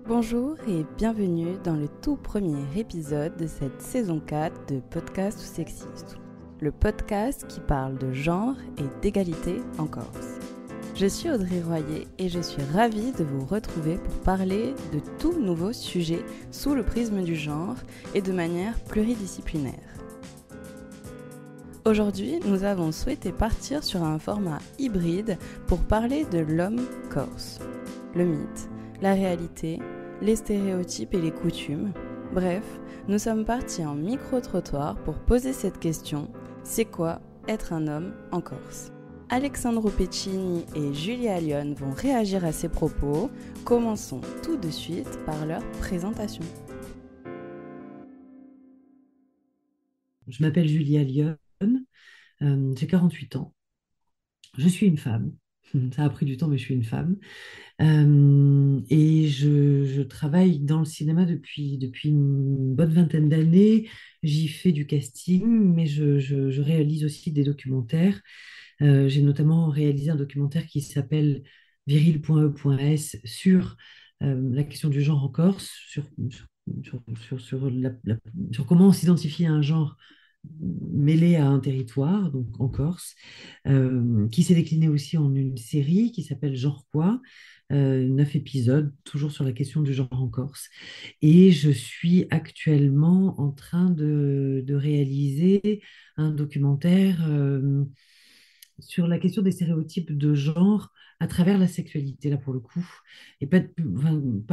Bonjour et bienvenue dans le tout premier épisode de cette saison 4 de Podcast Sexiste, le podcast qui parle de genre et d'égalité en Corse. Je suis Audrey Royer et je suis ravie de vous retrouver pour parler de tout nouveaux sujets sous le prisme du genre et de manière pluridisciplinaire. Aujourd'hui, nous avons souhaité partir sur un format hybride pour parler de l'homme corse. Le mythe, la réalité, les stéréotypes et les coutumes. Bref, nous sommes partis en micro-trottoir pour poser cette question: c'est quoi être un homme en Corse? Alexandro Peccini et Julia Lyon vont réagir à ces propos. Commençons tout de suite par leur présentation. Je m'appelle Julia Lyon, j'ai 48 ans. Je suis une femme. Ça a pris du temps, mais je suis une femme. Et je travaille dans le cinéma depuis une bonne vingtaine d'années. J'y fais du casting, mais je réalise aussi des documentaires. J'ai notamment réalisé un documentaire qui s'appelle viril.e.s sur la question du genre en Corse, sur comment on s'identifie à un genre mêlé à un territoire, donc en Corse, qui s'est décliné aussi en une série qui s'appelle Genre quoi, 9 épisodes, toujours sur la question du genre en Corse. Et je suis actuellement en train de réaliser un documentaire sur la question des stéréotypes de genre à travers la sexualité, là pour le coup. Et pas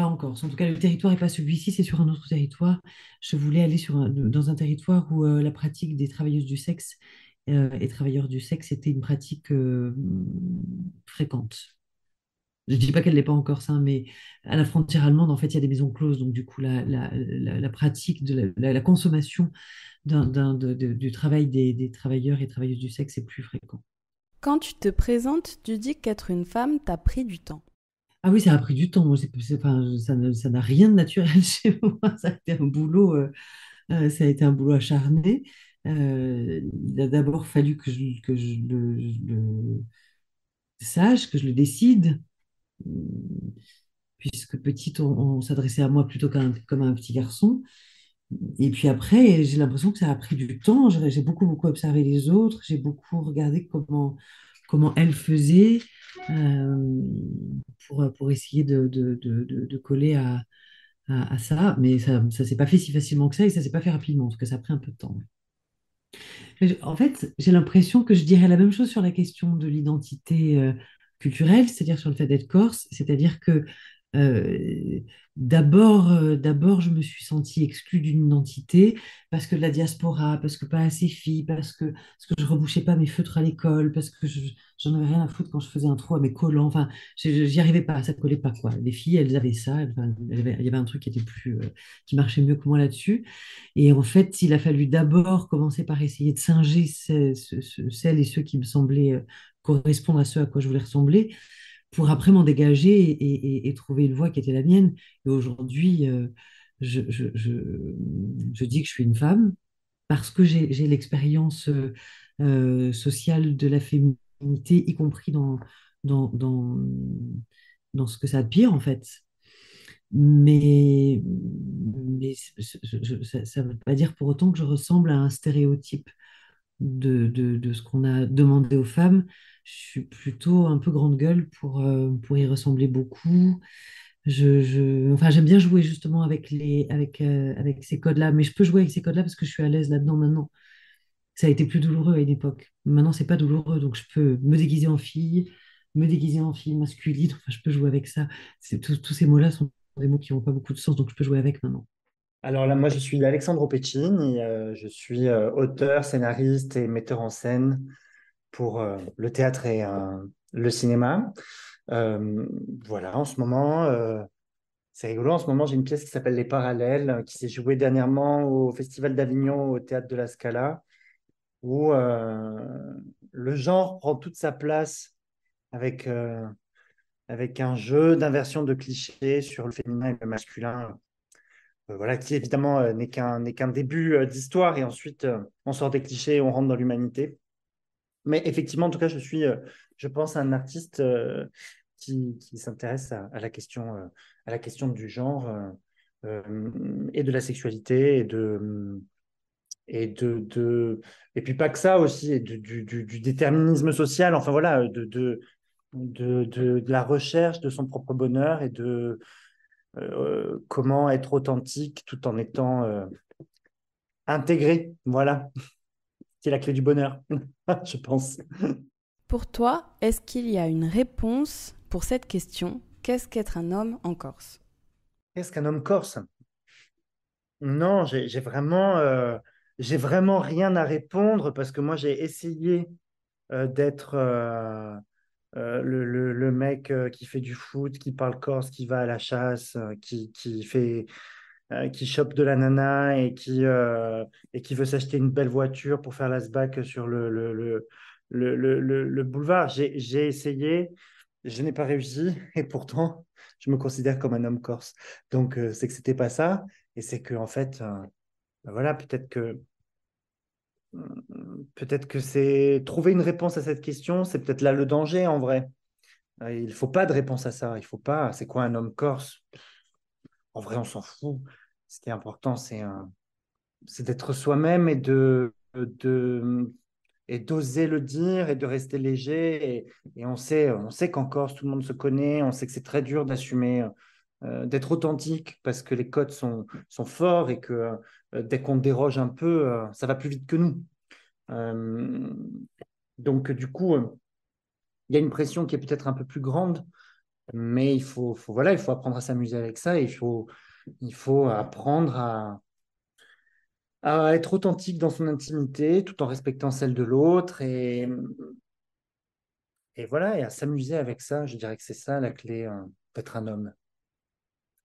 en Corse. En tout cas, le territoire n'est pas celui-ci, c'est sur un autre territoire. Je voulais aller dans un territoire où la pratique des travailleuses du sexe et travailleurs du sexe était une pratique fréquente. Je ne dis pas qu'elle n'est pas en Corse, hein, mais à la frontière allemande, en fait, il y a des maisons closes. Donc, du coup, la pratique de la consommation du travail des travailleurs et travailleuses du sexe est plus fréquent. Quand tu te présentes, tu dis qu'être une femme t'a pris du temps. Ah oui, ça a pris du temps. Moi, enfin, ça n'a rien de naturel chez moi. Ça a été un boulot acharné. Il a d'abord fallu que je le sache, que je le décide, puisque petite, on s'adressait à moi plutôt comme à un petit garçon. Et puis après, j'ai l'impression que ça a pris du temps. J'ai beaucoup, beaucoup observé les autres. J'ai beaucoup regardé comment elles faisaient euh, pour essayer de coller à ça. Mais ça ne s'est pas fait si facilement que ça et ça ne s'est pas fait rapidement, parce que ça a pris un peu de temps. En fait, j'ai l'impression que je dirais la même chose sur la question de l'identité culturelle, c'est-à-dire sur le fait d'être corse, c'est-à-dire que euh, d'abord, je me suis sentie exclue d'une identité parce que de la diaspora, parce que pas assez fille, parce que je rebouchais pas mes feutres à l'école, parce que j'en avais rien à foutre quand je faisais un trou à mes collants. Enfin, j'y arrivais pas, ça collait pas quoi. Les filles, elles avaient ça, enfin, il y avait un truc qui marchait mieux que moi là-dessus. Et en fait, il a fallu d'abord commencer par essayer de singer celles et ceux qui me semblaient correspondre à ce à quoi je voulais ressembler, pour après m'en dégager et trouver une voie qui était la mienne. Et aujourd'hui, je dis que je suis une femme parce que j'ai l'expérience sociale de la féminité, y compris dans, dans, dans ce que ça a de pire, en fait. Mais ça ne veut pas dire pour autant que je ressemble à un stéréotype de ce qu'on a demandé aux femmes. Je suis plutôt un peu grande gueule pour y ressembler beaucoup. Enfin, j'aime bien jouer justement avec ces codes-là, mais je peux jouer avec ces codes-là parce que je suis à l'aise là-dedans maintenant. Ça a été plus douloureux à une époque. Maintenant, c'est pas douloureux, donc je peux me déguiser en fille masculine. Enfin, je peux jouer avec ça. Tous ces mots-là sont des mots qui n'ont pas beaucoup de sens, donc je peux jouer avec maintenant. Alors là, moi, je suis Alexandro Peccini, je suis auteur, scénariste et metteur en scène pour le théâtre et le cinéma. Euh, voilà, en ce moment, c'est rigolo, en ce moment, j'ai une pièce qui s'appelle Les Parallèles, qui s'est jouée dernièrement au Festival d'Avignon, au Théâtre de la Scala, où le genre prend toute sa place avec, avec un jeu d'inversion de clichés sur le féminin et le masculin. Voilà, qui évidemment n'est qu'un début d'histoire et ensuite on sort des clichés et on rentre dans l'humanité. Mais effectivement, en tout cas, je pense, un artiste qui s'intéresse à la question du genre et de la sexualité et puis pas que ça aussi, et du déterminisme social, enfin voilà, de la recherche de son propre bonheur et de comment être authentique tout en étant intégré. Voilà, c'est la clé du bonheur, je pense. Pour toi, est-ce qu'il y a une réponse pour cette question? Qu'est-ce qu'être un homme en Corse? Qu'est-ce qu'un homme corse? Non, j'ai vraiment rien à répondre parce que moi, j'ai essayé d'être le mec qui fait du foot, qui parle corse, qui va à la chasse, qui chope de la nana et qui veut s'acheter une belle voiture pour faire la sbac sur le boulevard. J'ai essayé, je n'ai pas réussi et pourtant, je me considère comme un homme corse. Donc, c'est que c'était pas ça et c'est que, en fait, ben voilà, peut-être que c'est trouver une réponse à cette question, c'est peut-être là le danger en vrai. Il ne faut pas de réponse à ça. Il faut pas. C'est quoi un homme corse? En vrai, on s'en fout. Ce qui est important, c'est d'être soi-même et d'oser le dire et de rester léger. Et on sait qu'en Corse, tout le monde se connaît. On sait que c'est très dur d'assumer, d'être authentique parce que les codes sont forts et que dès qu'on déroge un peu, ça va plus vite que nous. Euh, donc, du coup, il y a une pression qui est peut-être un peu plus grande, mais voilà, il faut apprendre à s'amuser avec ça. Et il faut apprendre à être authentique dans son intimité tout en respectant celle de l'autre et voilà, et à s'amuser avec ça. Je dirais que c'est ça la clé d'être un homme,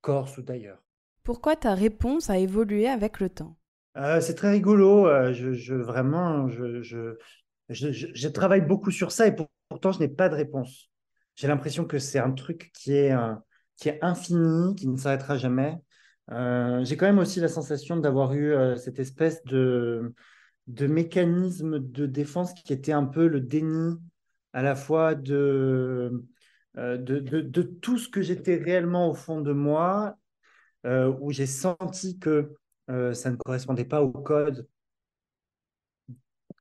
corse ou d'ailleurs. Pourquoi ta réponse a évolué avec le temps? C'est très rigolo. Vraiment, je travaille beaucoup sur ça et pourtant, je n'ai pas de réponse. J'ai l'impression que c'est un truc qui est infini, qui ne s'arrêtera jamais. J'ai quand même aussi la sensation d'avoir eu cette espèce de mécanisme de défense qui était un peu le déni à la fois de tout ce que j'étais réellement au fond de moi, où j'ai senti que ça ne correspondait pas au code.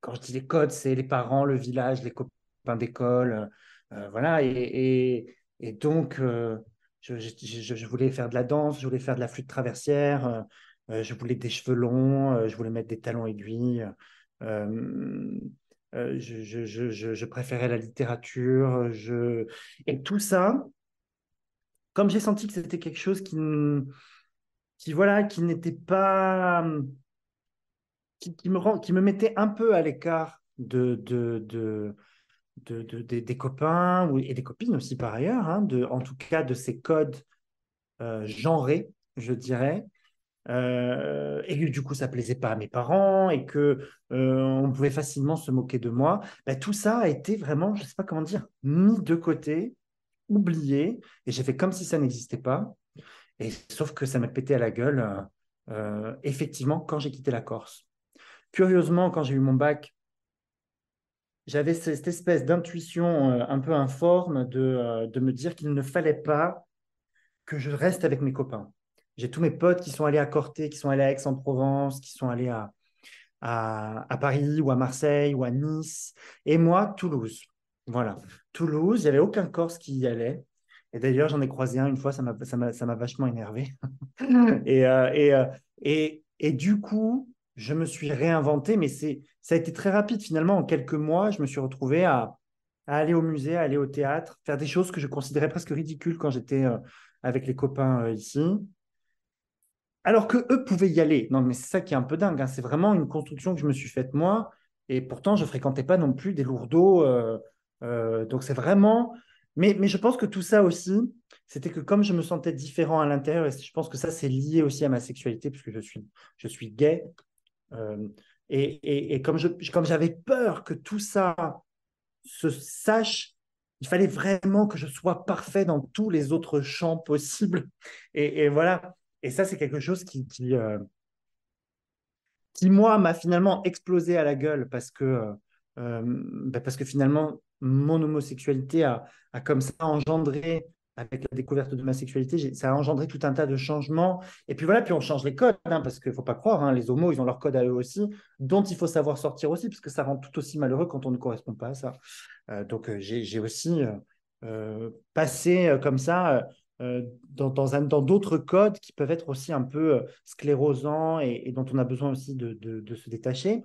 Quand je dis les codes, c'est les parents, le village, les copains d'école, voilà. Et donc, je voulais faire de la danse, je voulais faire de la flûte traversière, je voulais des cheveux longs, je voulais mettre des talons aiguilles. euh, je préférais la littérature. Et tout ça, comme j'ai senti que c'était quelque chose voilà, qui n'était pas qui me mettait un peu à l'écart des copains et des copines aussi par ailleurs, hein, en tout cas de ces codes genrés, je dirais. Et que du coup, ça plaisait pas à mes parents et que on pouvait facilement se moquer de moi. Ben, tout ça a été vraiment, je sais pas comment dire, mis de côté, oublié, et j'ai fait comme si ça n'existait pas. Et sauf que ça m'a pété à la gueule, effectivement, quand j'ai quitté la Corse. Curieusement, quand j'ai eu mon bac, j'avais cette espèce d'intuition un peu informe de me dire qu'il ne fallait pas que je reste avec mes copains. J'ai tous mes potes qui sont allés à Corté, qui sont allés à Aix-en-Provence, qui sont allés à Paris ou à Marseille ou à Nice. Et moi, Toulouse. Voilà. Toulouse, il n'y avait aucun Corse qui y allait. Et d'ailleurs, j'en ai croisé un une fois, ça m'a vachement énervé. Et, et du coup, je me suis réinventé, mais ça a été très rapide finalement. En quelques mois, je me suis retrouvé à aller au musée, à aller au théâtre, faire des choses que je considérais presque ridicules quand j'étais avec les copains ici. Alors que eux pouvaient y aller. Non, mais c'est ça qui est un peu dingue, hein. C'est vraiment une construction que je me suis faite moi. Et pourtant, je fréquentais pas non plus des lourdeaux. Donc c'est vraiment. Mais je pense que tout ça aussi, c'était que comme je me sentais différent à l'intérieur, et je pense que ça, c'est lié aussi à ma sexualité, puisque je suis gay. euh, et comme j'avais peur que tout ça se sache, il fallait vraiment que je sois parfait dans tous les autres champs possibles. Et voilà. Et ça, c'est quelque chose qui, moi, m'a finalement explosé à la gueule parce que finalement, mon homosexualité a comme ça engendré, avec la découverte de ma sexualité, ça a engendré tout un tas de changements. Et puis voilà, puis on change les codes, hein, parce qu'il ne faut pas croire, hein, les homos, ils ont leur code à eux aussi, dont il faut savoir sortir aussi, parce que ça rend tout aussi malheureux quand on ne correspond pas à ça. Donc j'ai aussi passé comme ça dans d'autres codes qui peuvent être aussi un peu sclérosants et dont on a besoin aussi de se détacher.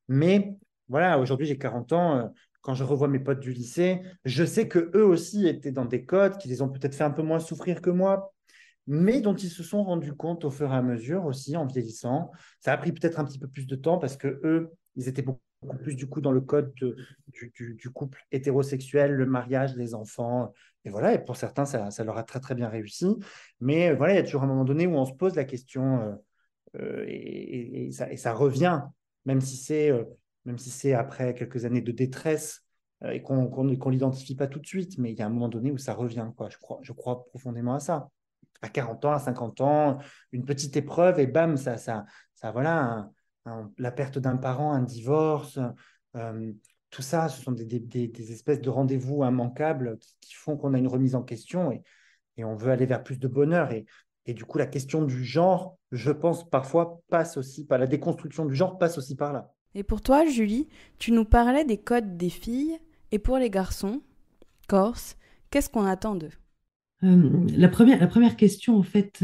Mais voilà, aujourd'hui j'ai 40 ans. Quand je revois mes potes du lycée, je sais que eux aussi étaient dans des codes qui les ont peut-être fait un peu moins souffrir que moi, mais dont ils se sont rendus compte au fur et à mesure aussi en vieillissant. Ça a pris peut-être un petit peu plus de temps parce que eux, ils étaient beaucoup plus du coup dans le code du couple hétérosexuel, le mariage, les enfants. Et voilà, et pour certains, ça leur a très très bien réussi. Mais voilà, il y a toujours un moment donné où on se pose la question et ça revient, même si c'est même si c'est après quelques années de détresse et qu'on l'identifie pas tout de suite, mais il y a un moment donné où ça revient, quoi. Je crois profondément à ça. À 40 ans, à 50 ans, une petite épreuve et bam, voilà, la perte d'un parent, un divorce, euh, tout ça, ce sont des espèces de rendez-vous immanquables qui font qu'on a une remise en question et on veut aller vers plus de bonheur. Et du coup, la question du genre, je pense, parfois passe aussi par la déconstruction du genre, passe aussi par là. Et pour toi, Julie, tu nous parlais des codes des filles, et pour les garçons, corses, qu'est-ce qu'on attend d'eux? La première question, en fait,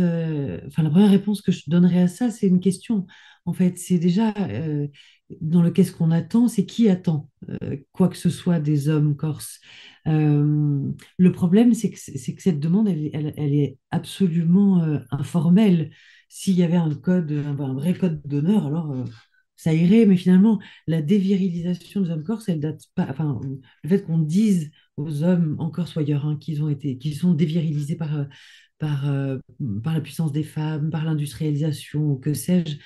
enfin, la première réponse que je donnerais à ça, c'est une question. En fait, c'est déjà dans le qu'est-ce qu'on attend, c'est qui attend quoi que ce soit des hommes corses. Le problème, c'est que cette demande, elle est absolument informelle. S'il y avait un code, un vrai code d'honneur, alors ça irait, mais finalement, la dévirilisation des hommes corses, elle date pas. Enfin, le fait qu'on dise aux hommes encore soyeurs hein, qu'ils sont dévirilisés par, euh, par la puissance des femmes, par l'industrialisation, ou que sais-je.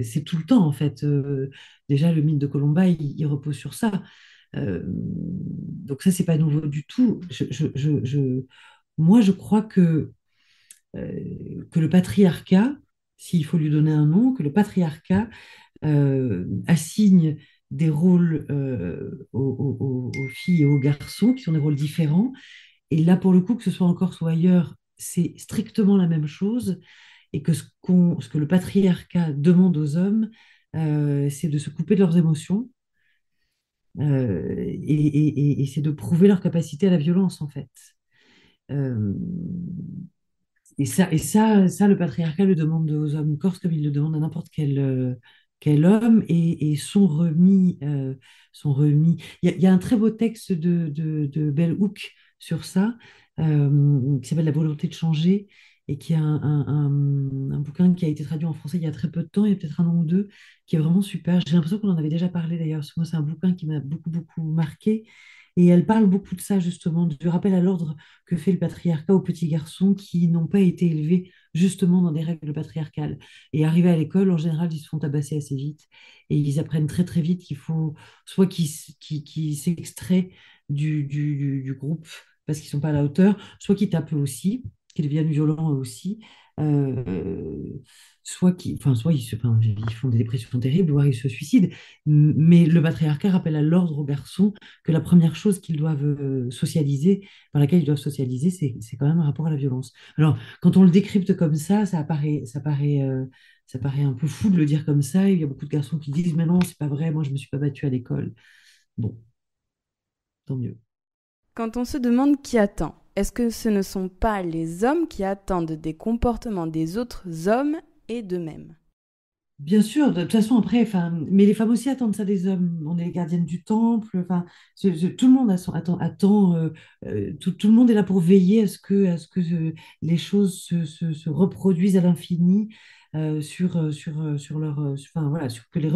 C'est tout le temps, en fait. Déjà, le mythe de Colomba, il repose sur ça. Donc ça, c'est pas nouveau du tout. Moi, je crois que le patriarcat, s'il faut lui donner un nom, que le patriarcat assigne des rôles aux filles et aux garçons, qui sont des rôles différents. Et là, pour le coup, que ce soit en Corse ou ailleurs, c'est strictement la même chose. Et que ce que le patriarcat demande aux hommes, c'est de se couper de leurs émotions. Et c'est de prouver leur capacité à la violence, en fait. Euh, ça, le patriarcat le demande aux hommes corses comme il le demande à n'importe quel homme et sont remis. Il y a un très beau texte de Bell Hooks sur ça, qui s'appelle La volonté de changer, et qui est un bouquin qui a été traduit en français il y a très peu de temps, il y a peut-être un an ou deux, qui est vraiment super. J'ai l'impression qu'on en avait déjà parlé d'ailleurs, parce que moi, c'est un bouquin qui m'a beaucoup, beaucoup marqué. Et elle parle beaucoup de ça, justement, du rappel à l'ordre que fait le patriarcat aux petits garçons qui n'ont pas été élevés justement dans des règles patriarcales. Et arrivés à l'école, en général, ils se font tabasser assez vite et ils apprennent très très vite qu'il faut soit qu'ils s'extraient du groupe parce qu'ils ne sont pas à la hauteur, soit qu'ils tapent eux aussi, qu'ils deviennent violents eux aussi. Euh, soit ils font des dépressions terribles, voire ils se suicident. Mais le patriarcat rappelle à l'ordre aux garçons que la première chose qu'ils doivent socialiser, par laquelle ils doivent socialiser, c'est quand même un rapport à la violence. Alors, quand on le décrypte comme ça paraît un peu fou de le dire comme ça. Il y a beaucoup de garçons qui disent, mais non, c'est pas vrai, moi je me suis pas battue à l'école. Bon, tant mieux. Quand on se demande qui attend, est-ce que ce ne sont pas les hommes qui attendent des comportements des autres hommes et d'eux-mêmes? Bien sûr, de toute façon, après, enfin, mais les femmes aussi attendent ça des hommes. On est les gardiennes du temple. Enfin, tout le monde attend tout le monde est là pour veiller à ce que les choses se reproduisent à l'infini sur leur, enfin, voilà, sur que les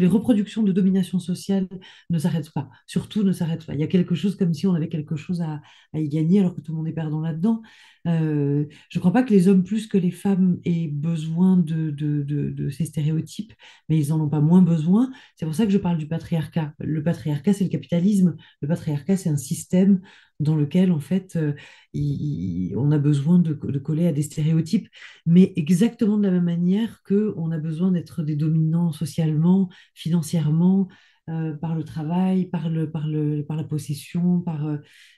reproductions de domination sociale ne s'arrêtent pas. Surtout ne s'arrêtent pas. Il y a quelque chose comme si on avait quelque chose à y gagner alors que tout le monde est perdant là-dedans. Je ne crois pas que les hommes plus que les femmes aient besoin de ces stéréotypes, mais ils n'en ont pas moins besoin. C'est pour ça que je parle du patriarcat. Le patriarcat, c'est le capitalisme. Le patriarcat, c'est un système dans lequel, en fait, on a besoin de coller à des stéréotypes, mais exactement de la même manière qu'on a besoin d'être des dominants socialement, financièrement, par le travail, par la possession,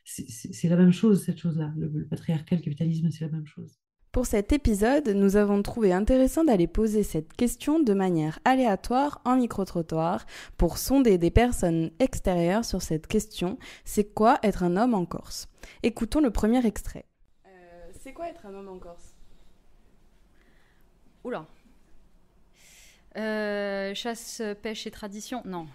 c'est la même chose, cette chose-là. Le patriarcat, le capitalisme, c'est la même chose. Pour cet épisode, nous avons trouvé intéressant d'aller poser cette question de manière aléatoire en micro-trottoir pour sonder des personnes extérieures sur cette question. C'est quoi être un homme en Corse? Écoutons le premier extrait. C'est quoi être un homme en Corse? Oula. Chasse, pêche et tradition, non.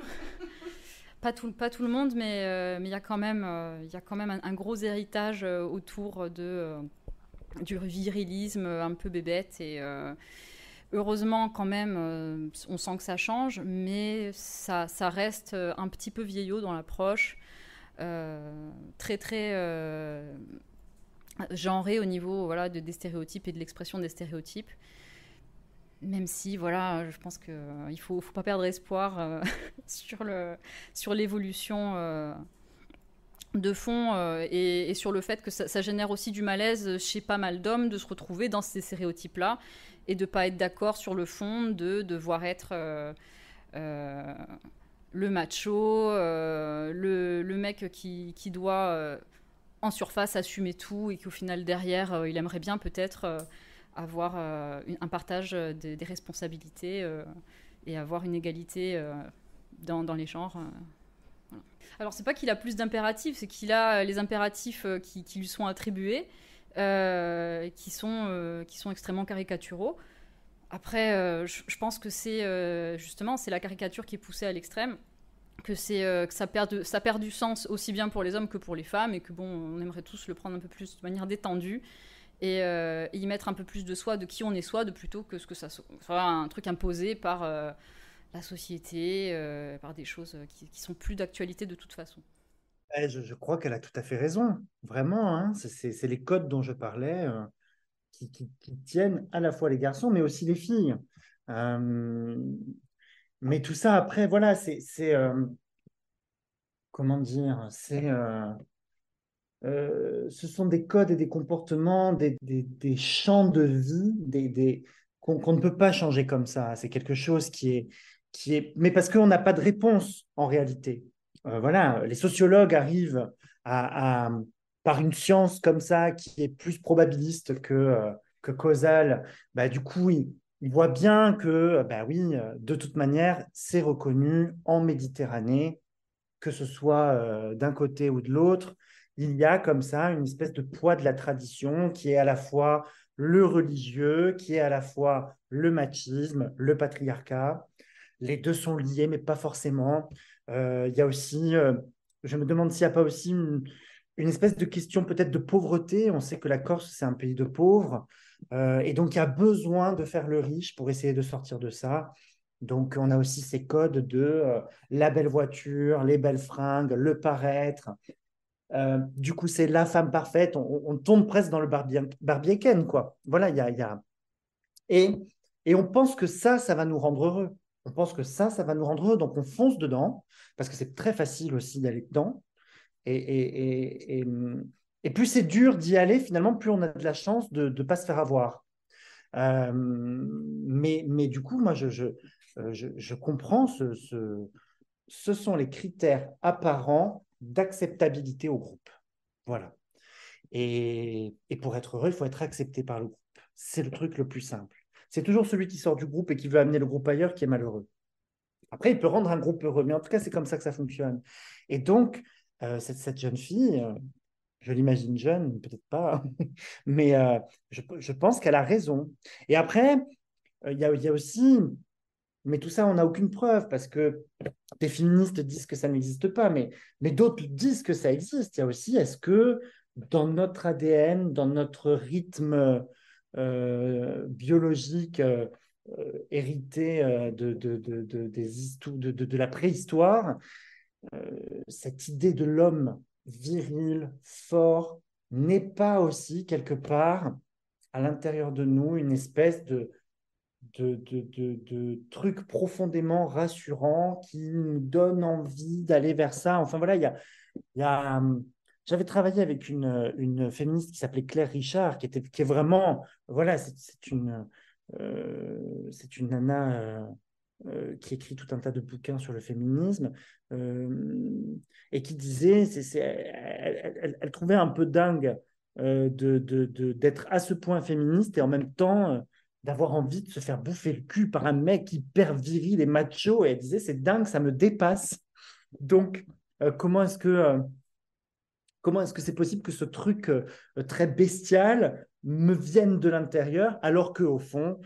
Pas tout le monde, mais il y a quand même un gros héritage autour du virilisme un peu bébête. Et heureusement, quand même, on sent que ça change, mais ça reste un petit peu vieillot dans l'approche. Très, très genré au niveau voilà, des stéréotypes et de l'expression des stéréotypes. Même si, voilà, je pense qu'il ne faut pas perdre espoir sur l'évolution de fond et sur le fait que ça génère aussi du malaise chez pas mal d'hommes de se retrouver dans ces stéréotypes-là et de ne pas être d'accord sur le fond, de devoir être le macho, le mec qui doit en surface assumer tout et qu'au final derrière, il aimerait bien peut-être avoir un partage des responsabilités et avoir une égalité dans les genres. Voilà. Alors, c'est pas qu'il a plus d'impératifs, c'est qu'il a les impératifs qui lui sont attribués, qui sont extrêmement caricaturaux. Après, je pense que justement, c'est la caricature qui est poussée à l'extrême, que ça perd du sens aussi bien pour les hommes que pour les femmes, et que bon, on aimerait tous le prendre un peu plus de manière détendue, et y mettre un peu plus de soi, de qui on est soi, plutôt que ce que ça soit un truc imposé par la société, par des choses qui sont plus d'actualité de toute façon. Je crois qu'elle a tout à fait raison, vraiment. Hein. C'est les codes dont je parlais qui tiennent à la fois les garçons, mais aussi les filles. Mais tout ça, après, voilà, comment dire, ce sont des codes et des comportements, des champs de vie, qu'on ne peut pas changer comme ça. C'est quelque chose mais parce qu'on n'a pas de réponse en réalité. Voilà, les sociologues arrivent par une science comme ça qui est plus probabiliste que causale. Bah, du coup, ils voient bien que, bah oui, de toute manière, c'est reconnu en Méditerranée, que ce soit d'un côté ou de l'autre. Il y a comme ça une espèce de poids de la tradition qui est à la fois le religieux, qui est à la fois le machisme, le patriarcat. Les deux sont liés, mais pas forcément. Il y a aussi, je me demande s'il n'y a pas aussi une espèce de question peut-être de pauvreté. On sait que la Corse, c'est un pays de pauvres. Et donc, il y a besoin de faire le riche pour essayer de sortir de ça. Donc, on a aussi ces codes de la belle voiture, les belles fringues, le paraître. Du coup, c'est la femme parfaite. On tombe presque dans le Barbie Ken, quoi. Voilà, il y a... Et, et on pense que ça va nous rendre heureux. On pense que ça va nous rendre heureux. Donc, on fonce dedans, parce que c'est très facile aussi d'aller dedans. Et plus c'est dur d'y aller, finalement, plus on a de la chance de ne pas se faire avoir. Mais du coup, moi, je comprends ce sont les critères apparents d'acceptabilité au groupe. Voilà. Et pour être heureux, il faut être accepté par le groupe. C'est le truc le plus simple. C'est toujours celui qui sort du groupe et qui veut amener le groupe ailleurs qui est malheureux. Après, il peut rendre un groupe heureux, mais en tout cas, c'est comme ça que ça fonctionne. Et donc, cette jeune fille, je l'imagine jeune, peut-être pas, mais je pense qu'elle a raison. Et après, il y a aussi, mais tout ça, on n'a aucune preuve parce que des féministes disent que ça n'existe pas, mais d'autres disent que ça existe. Il y a aussi, est-ce que dans notre ADN, dans notre rythme biologique hérité de la préhistoire, cette idée de l'homme viril, fort, n'est pas aussi quelque part à l'intérieur de nous une espèce de truc profondément rassurant qui nous donne envie d'aller vers ça. Enfin voilà, j'avais travaillé avec une féministe qui s'appelait Claire Richard, qui est vraiment, voilà, c'est une nana qui écrit tout un tas de bouquins sur le féminisme, et qui disait, elle trouvait un peu dingue d'être à ce point féministe et en même temps d'avoir envie de se faire bouffer le cul par un mec hyper viril et macho. Et elle disait, c'est dingue, ça me dépasse. Donc, comment est-ce que c'est possible que ce truc très bestial me vienne de l'intérieur alors qu'au fond,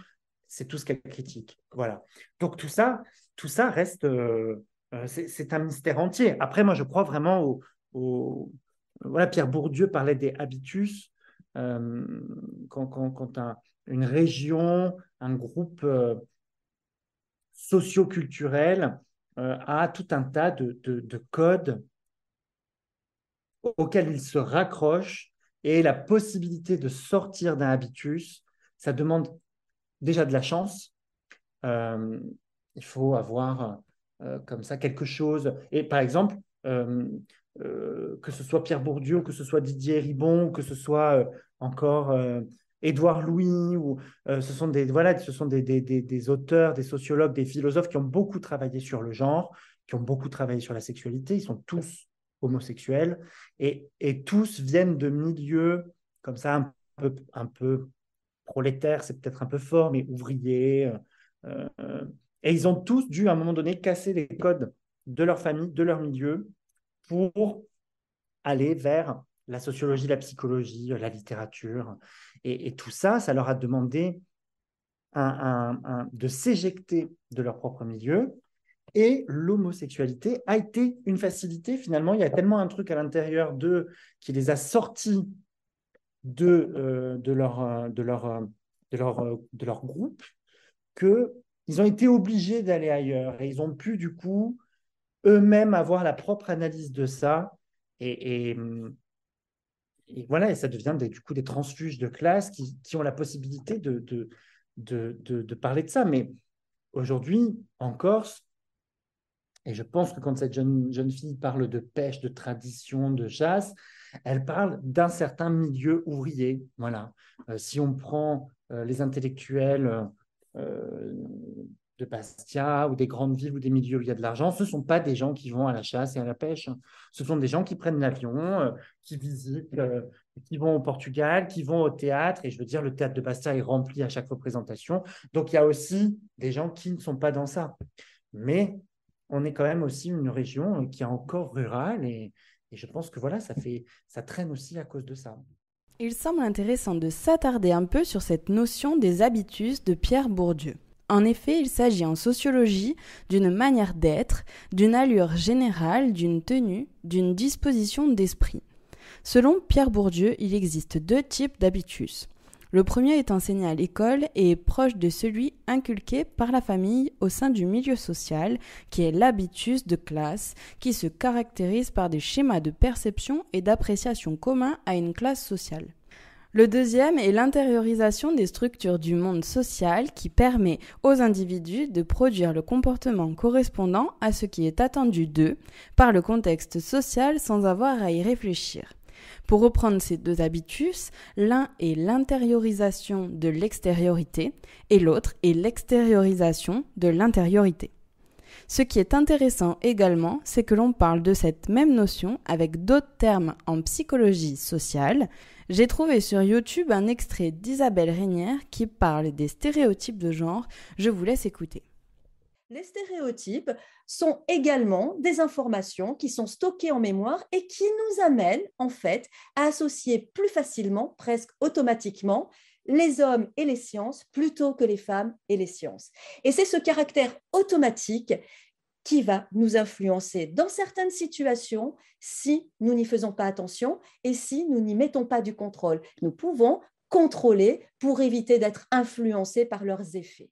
c'est tout ce qu'elle critique. Voilà. Donc tout ça reste, c'est un mystère entier. Après, moi, je crois vraiment voilà, Pierre Bourdieu parlait des habitus. Quand une région, un groupe socio-culturel a tout un tas de codes auquel il se raccroche, et la possibilité de sortir d'un habitus, ça demande déjà de la chance. Il faut avoir comme ça quelque chose. Et par exemple, que ce soit Pierre Bourdieu, ou que ce soit Didier Ribon, ou que ce soit encore Édouard Louis, ou ce sont des auteurs, des sociologues, des philosophes qui ont beaucoup travaillé sur le genre, qui ont beaucoup travaillé sur la sexualité. Ils sont tous homosexuels, et tous viennent de milieux comme ça un peu prolétaires, c'est peut-être un peu fort, mais ouvriers. Et ils ont tous dû à un moment donné casser les codes de leur famille, de leur milieu, pour aller vers la sociologie, la psychologie, la littérature. Et tout ça, ça leur a demandé de s'éjecter de leur propre milieu. Et l'homosexualité a été une facilité. Finalement, il y a tellement un truc à l'intérieur d'eux qui les a sortis de leur groupe, qu'ils ont été obligés d'aller ailleurs. Et ils ont pu, du coup, eux-mêmes avoir la propre analyse de ça. Et voilà, et ça devient du coup des transfuges de classe qui ont la possibilité de parler de ça. Mais aujourd'hui, en Corse, et je pense que quand cette jeune fille parle de pêche, de tradition, de chasse, elle parle d'un certain milieu ouvrier. Voilà. Si on prend les intellectuels de Bastia ou des grandes villes ou des milieux où il y a de l'argent, ce ne sont pas des gens qui vont à la chasse et à la pêche. Ce sont des gens qui prennent l'avion, qui visitent, qui vont au Portugal, qui vont au théâtre. Et je veux dire, le théâtre de Bastia est rempli à chaque représentation. Donc, il y a aussi des gens qui ne sont pas dans ça. Mais on est quand même aussi une région qui est encore rurale, et je pense que voilà, ça traîne aussi à cause de ça. Il semble intéressant de s'attarder un peu sur cette notion des habitus de Pierre Bourdieu. En effet, il s'agit en sociologie d'une manière d'être, d'une allure générale, d'une tenue, d'une disposition d'esprit. Selon Pierre Bourdieu, il existe 2 types d'habitus. Le premier est enseigné à l'école et est proche de celui inculqué par la famille au sein du milieu social, qui est l'habitus de classe, qui se caractérise par des schémas de perception et d'appréciation communs à une classe sociale. Le deuxième est l'intériorisation des structures du monde social qui permet aux individus de produire le comportement correspondant à ce qui est attendu d'eux par le contexte social sans avoir à y réfléchir. Pour reprendre ces 2 habitus, l'un est l'intériorisation de l'extériorité et l'autre est l'extériorisation de l'intériorité. Ce qui est intéressant également, c'est que l'on parle de cette même notion avec d'autres termes en psychologie sociale. J'ai trouvé sur YouTube un extrait d'Isabelle Reynière qui parle des stéréotypes de genre. Je vous laisse écouter. Les stéréotypes sont également des informations qui sont stockées en mémoire et qui nous amènent en fait à associer plus facilement, presque automatiquement, les hommes et les sciences plutôt que les femmes et les sciences. Et c'est ce caractère automatique qui va nous influencer dans certaines situations si nous n'y faisons pas attention et si nous n'y mettons pas du contrôle. Nous pouvons contrôler pour éviter d'être influencés par leurs effets.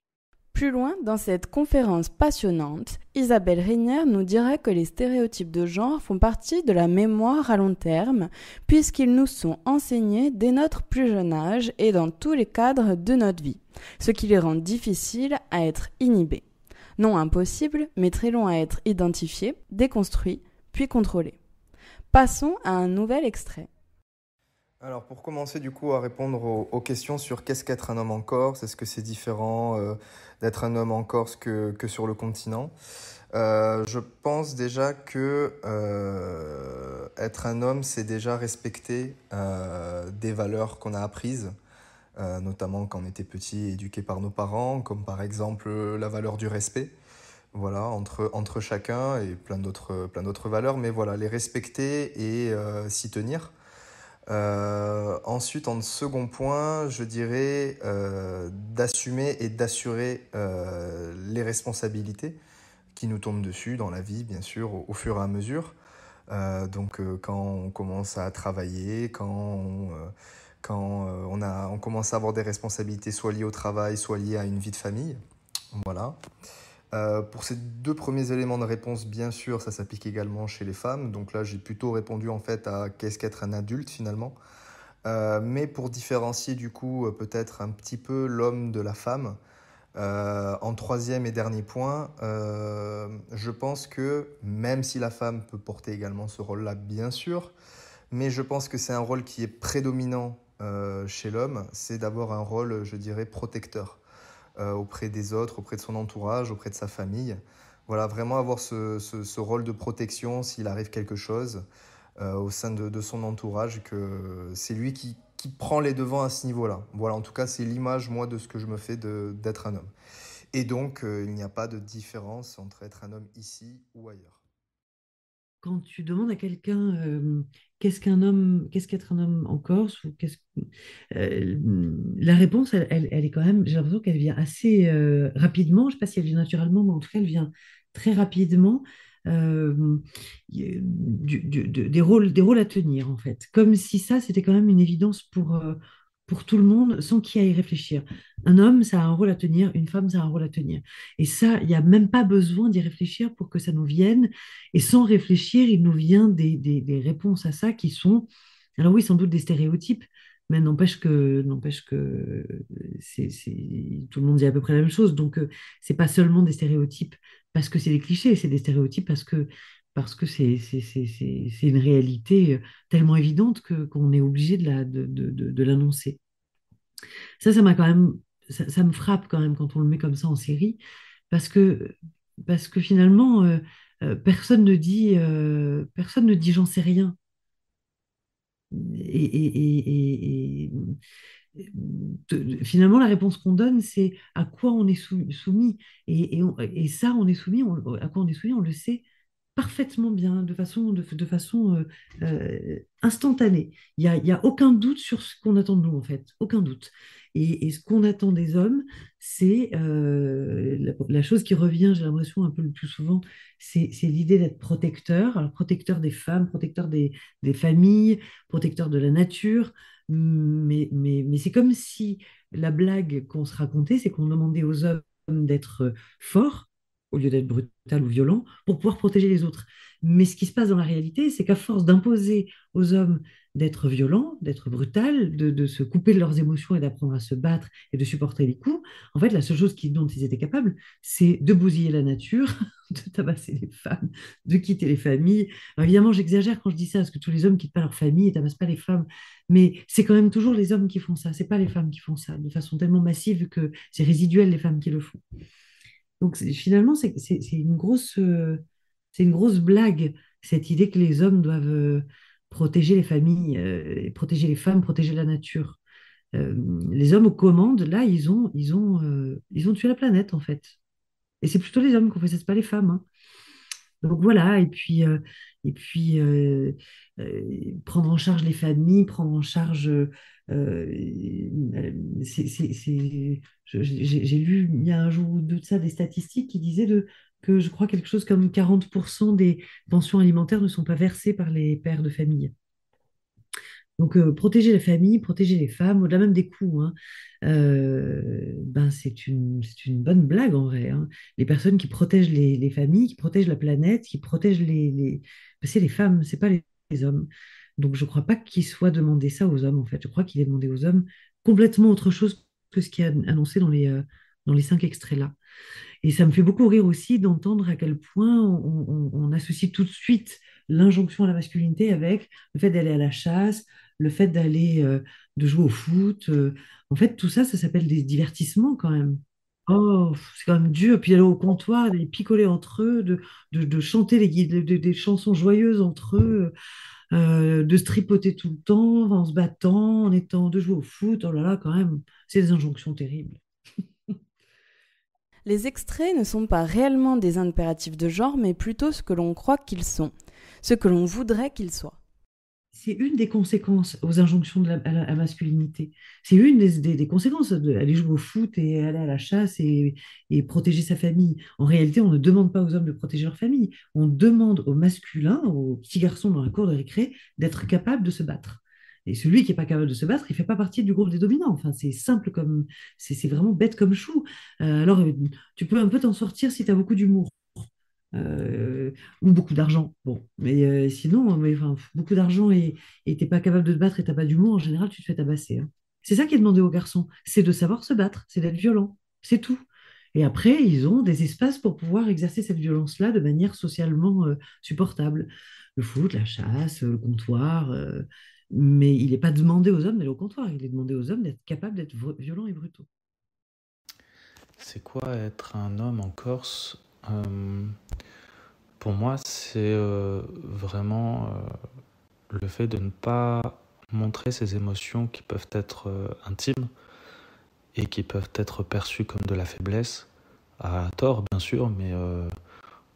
Plus loin, dans cette conférence passionnante, Isabelle Reynière nous dira que les stéréotypes de genre font partie de la mémoire à long terme, puisqu'ils nous sont enseignés dès notre plus jeune âge et dans tous les cadres de notre vie, ce qui les rend difficiles à être inhibés. Non impossible, mais très long à être identifiés, déconstruits, puis contrôlés. Passons à un nouvel extrait. Alors, pour commencer du coup à répondre aux questions sur qu'est-ce qu'être un homme en Corse, est-ce que c'est différent d'être un homme en Corse que sur le continent? Je pense déjà que être un homme, c'est déjà respecter des valeurs qu'on a apprises, notamment quand on était petit, éduqué par nos parents, comme par exemple la valeur du respect, voilà, entre chacun et plein d'autres valeurs, mais voilà, les respecter et s'y tenir. Ensuite, en second point, je dirais d'assumer et d'assurer les responsabilités qui nous tombent dessus dans la vie, bien sûr, au fur et à mesure. Quand on commence à travailler, on commence à avoir des responsabilités soit liées au travail, soit liées à une vie de famille. Voilà. Pour ces deux premiers éléments de réponse, bien sûr, ça s'applique également chez les femmes. Donc là, j'ai plutôt répondu en fait à qu'est-ce qu'être un adulte finalement. Mais pour différencier du coup peut-être un petit peu l'homme de la femme, en troisième et dernier point, je pense que même si la femme peut porter également ce rôle-là, bien sûr, mais je pense que c'est un rôle qui est prédominant chez l'homme, c'est d'avoir un rôle, je dirais, protecteur auprès des autres, auprès de son entourage, auprès de sa famille. Voilà, vraiment avoir ce rôle de protection s'il arrive quelque chose au sein de son entourage, que c'est lui qui prend les devants à ce niveau-là. Voilà, en tout cas, c'est l'image, moi, de ce que je me fais d'être un homme. Et donc, il n'y a pas de différence entre être un homme ici ou ailleurs. Quand tu demandes à quelqu'un qu'est-ce qu'être un homme en Corse, euh, la réponse, elle est quand même, j'ai l'impression qu'elle vient assez rapidement. Je ne sais pas si elle vient naturellement, mais en tout cas, elle vient très rapidement. Des rôles à tenir, en fait. Comme si ça, c'était quand même une évidence pour tout le monde, sans qu'il y ait à y réfléchir. Un homme, ça a un rôle à tenir, une femme, ça a un rôle à tenir. Et ça, il n'y a même pas besoin d'y réfléchir pour que ça nous vienne. Et sans réfléchir, il nous vient des réponses à ça qui sont, alors oui, sans doute des stéréotypes, mais n'empêche que tout le monde dit à peu près la même chose. Donc, c'est pas seulement des stéréotypes parce que c'est des clichés, c'est des stéréotypes parce que c'est une réalité tellement évidente qu'on est obligé de l'annoncer. Ça m'a quand même, ça me frappe quand même quand on le met comme ça en série, parce que, parce que finalement, personne ne dit j'en sais rien. Et, finalement, la réponse qu'on donne, c'est à quoi on est soumis. Et ça, on est soumis, à quoi on est soumis, on le sait parfaitement bien, de façon instantanée. Il y a aucun doute sur ce qu'on attend de nous, en fait, aucun doute. Et ce qu'on attend des hommes, c'est la chose qui revient, j'ai l'impression, un peu le plus souvent, c'est l'idée d'être protecteur, alors protecteur des femmes, protecteur des familles, protecteur de la nature, mais c'est comme si la blague qu'on se racontait, c'est qu'on demandait aux hommes d'être forts au lieu d'être brutal ou violent pour pouvoir protéger les autres. Mais ce qui se passe dans la réalité, c'est qu'à force d'imposer aux hommes d'être violents, d'être brutal, de se couper de leurs émotions et d'apprendre à se battre et de supporter les coups, en fait, la seule chose dont ils étaient capables, c'est de bousiller la nature, de tabasser les femmes, de quitter les familles. Alors évidemment, j'exagère quand je dis ça, parce que tous les hommes quittent pas leur famille et tabassent pas les femmes, mais c'est quand même toujours les hommes qui font ça, c'est pas les femmes qui font ça, de façon tellement massive que c'est résiduel les femmes qui le font. Donc finalement, c'est une grosse blague, cette idée que les hommes doivent protéger les familles, protéger les femmes, protéger la nature. Euh, les hommes aux commandes, là, ils ont tué la planète, en fait. Et c'est plutôt les hommes qui ont fait ça, c'est pas les femmes, hein. Donc voilà, et puis prendre en charge les familles, prendre en charge. J'ai lu il y a un jour ou deux de ça des statistiques qui disaient que je crois quelque chose comme 40% des pensions alimentaires ne sont pas versées par les pères de famille. Donc, protéger les familles, protéger les femmes, au-delà même des coûts, hein, ben c'est une bonne blague en vrai, hein. Les personnes qui protègent les familles, qui protègent la planète, qui protègent ben, c'est les femmes, c'est pas les hommes. Donc, je ne crois pas qu'il soit demandé ça aux hommes, en fait. Je crois qu'il est demandé aux hommes complètement autre chose que ce qui est annoncé dans les 5 extraits là. Et ça me fait beaucoup rire aussi d'entendre à quel point on associe tout de suite l'injonction à la masculinité avec le fait d'aller à la chasse, le fait de jouer au foot. En fait, tout ça, ça s'appelle des divertissements quand même. Oh, c'est quand même dur. Puis aller au comptoir, d'aller picoler entre eux, de chanter des chansons joyeuses entre eux, de se tripoter tout le temps, en se battant, de jouer au foot. Oh là là, quand même, c'est des injonctions terribles. Les extraits ne sont pas réellement des impératifs de genre, mais plutôt ce que l'on croit qu'ils sont, ce que l'on voudrait qu'ils soient. C'est une des conséquences aux injonctions à la masculinité. C'est une des conséquences d'aller jouer au foot et aller à la chasse et protéger sa famille. En réalité, on ne demande pas aux hommes de protéger leur famille. On demande aux masculins, aux petits garçons dans la cour de récré, d'être capables de se battre. Et celui qui n'est pas capable de se battre, il ne fait pas partie du groupe des dominants. Enfin, c'est simple comme, c'est vraiment bête comme chou. Tu peux un peu t'en sortir si tu as beaucoup d'humour euh, ou beaucoup d'argent. Bon, mais sinon, enfin, beaucoup d'argent et t'es pas capable de te battre et t'as pas d'humour, en général, tu te fais tabasser. Hein. C'est ça qui est demandé aux garçons, c'est de savoir se battre, c'est d'être violent, c'est tout. Et après, ils ont des espaces pour pouvoir exercer cette violence-là de manière socialement supportable. Le foot, la chasse, le comptoir. Mais il n'est pas demandé aux hommes d'aller au comptoir, il est demandé aux hommes d'être capables d'être violents et brutaux. C'est quoi être un homme en Corse? Pour moi, c'est vraiment le fait de ne pas montrer ses émotions qui peuvent être intimes et qui peuvent être perçues comme de la faiblesse, à tort bien sûr, mais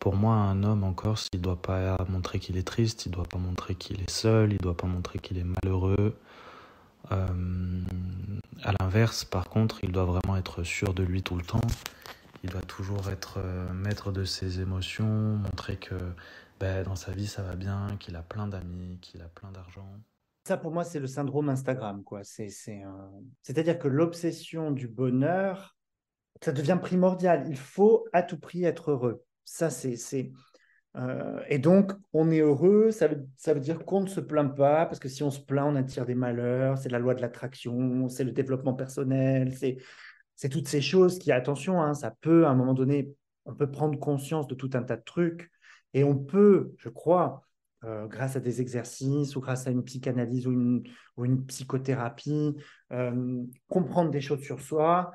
pour moi, un homme en Corse, il ne doit pas montrer qu'il est triste, il ne doit pas montrer qu'il est seul, il ne doit pas montrer qu'il est malheureux. À l'inverse, par contre, il doit vraiment être sûr de lui tout le temps. Il doit toujours être maître de ses émotions, montrer que dans sa vie ça va bien, qu'il a plein d'amis, qu'il a plein d'argent. Ça, pour moi, c'est le syndrome Instagram, quoi. C'est-à-dire que l'obsession du bonheur, ça devient primordial. Il faut à tout prix être heureux. Ça, et donc, on est heureux, ça veut dire qu'on ne se plaint pas, parce que si on se plaint, on attire des malheurs. C'est la loi de l'attraction, c'est le développement personnel, c'est toutes ces choses qui, attention, hein, ça peut, à un moment donné, on peut prendre conscience de tout un tas de trucs et on peut, je crois, grâce à des exercices ou grâce à une psychanalyse ou une psychothérapie, comprendre des choses sur soi,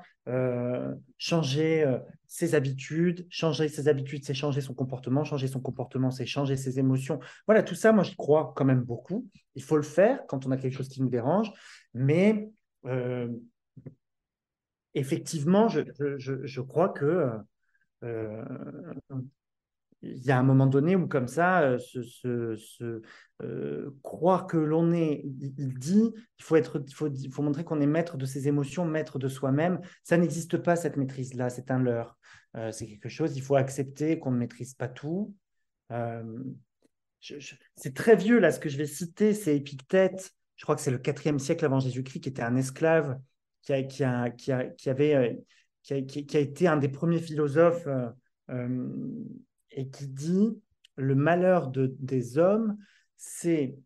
changer ses habitudes. Changer ses habitudes, c'est changer son comportement. Changer son comportement, c'est changer ses émotions. Voilà, tout ça, moi, j'y crois quand même beaucoup. Il faut le faire quand on a quelque chose qui nous dérange, mais effectivement, je crois que euh, il y a un moment donné où, comme ça, croire que l'on est, il dit, il faut montrer qu'on est maître de ses émotions, maître de soi-même. Ça n'existe pas, cette maîtrise-là, c'est un leurre. C'est quelque chose, il faut accepter qu'on ne maîtrise pas tout. Euh, c'est très vieux, là, ce que je vais citer, c'est Épictète, je crois que c'est le 4e siècle avant Jésus-Christ, qui était un esclave, qui a été un des premiers philosophes euh, et qui dit le malheur des hommes, c'est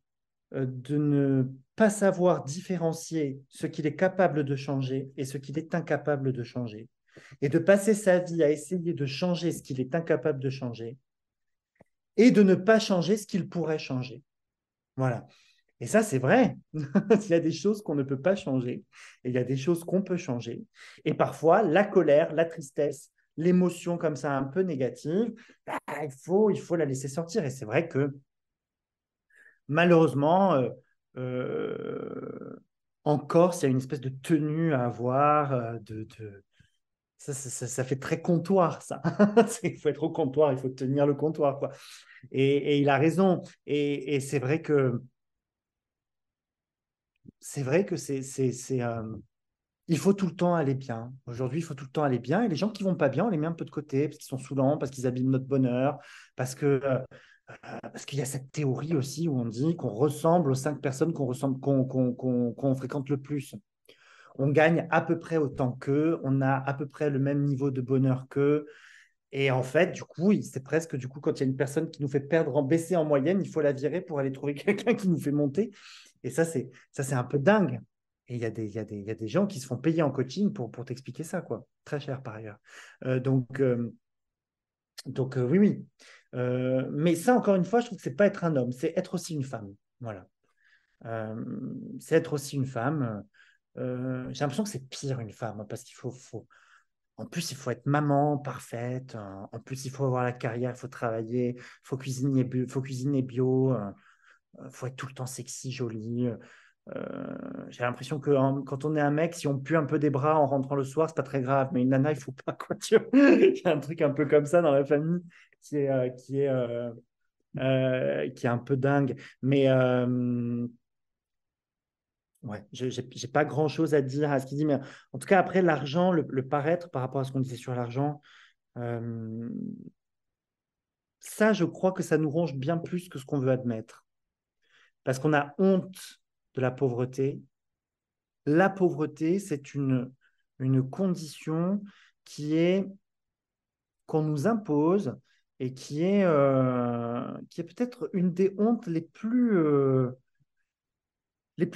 de ne pas savoir différencier ce qu'il est capable de changer et ce qu'il est incapable de changer, et de passer sa vie à essayer de changer ce qu'il est incapable de changer et de ne pas changer ce qu'il pourrait changer. Voilà. Et ça, c'est vrai. Il y a des choses qu'on ne peut pas changer et il y a des choses qu'on peut changer. Et parfois, la colère, la tristesse, l'émotion comme ça un peu négative, il faut la laisser sortir. Et c'est vrai que malheureusement, en Corse, il y a une espèce de tenue à avoir. Ça fait très comptoir, ça. Il faut être au comptoir, il faut tenir le comptoir, quoi. Et il a raison. Et c'est vrai que il faut tout le temps aller bien. Aujourd'hui, il faut tout le temps aller bien. Et les gens qui vont pas bien, on les met un peu de côté parce qu'ils sont saoulants, parce qu'ils abîment notre bonheur, parce qu'il y a cette théorie aussi où on dit qu'on ressemble aux 5 personnes qu'on fréquente le plus. On gagne à peu près autant qu'eux, on a à peu près le même niveau de bonheur qu'eux. Et en fait, du coup, c'est presque, du coup, quand il y a une personne qui nous fait baisser en moyenne, il faut la virer pour aller trouver quelqu'un qui nous fait monter. Et ça, c'est un peu dingue. Et il y a des gens qui se font payer en coaching pour t'expliquer ça, quoi. Très cher par ailleurs. Oui, oui. Mais ça, encore une fois, je trouve que c'est pas être un homme, c'est être aussi une femme. Voilà. c'est être aussi une femme. J'ai l'impression que c'est pire une femme, hein, parce qu'il en plus, il faut être maman parfaite. En plus, il faut avoir la carrière, il faut travailler, il faut cuisiner bio, faut être tout le temps sexy, jolie. J'ai l'impression que quand on est un mec, si on pue un peu des bras en rentrant le soir, c'est pas très grave. Mais une nana, il faut pas quoi. Tu vois. Il y a un truc un peu comme ça dans la famille qui est un peu dingue. Mais ouais, j'ai pas grand-chose à dire à ce qu'il dit. Mais en tout cas, après, l'argent, le paraître par rapport à ce qu'on disait sur l'argent, euh, ça, je crois que ça nous ronge bien plus que ce qu'on veut admettre. Parce qu'on a honte de la pauvreté. La pauvreté, c'est une condition qui est qu'on nous impose et qui est peut-être une des hontes les plus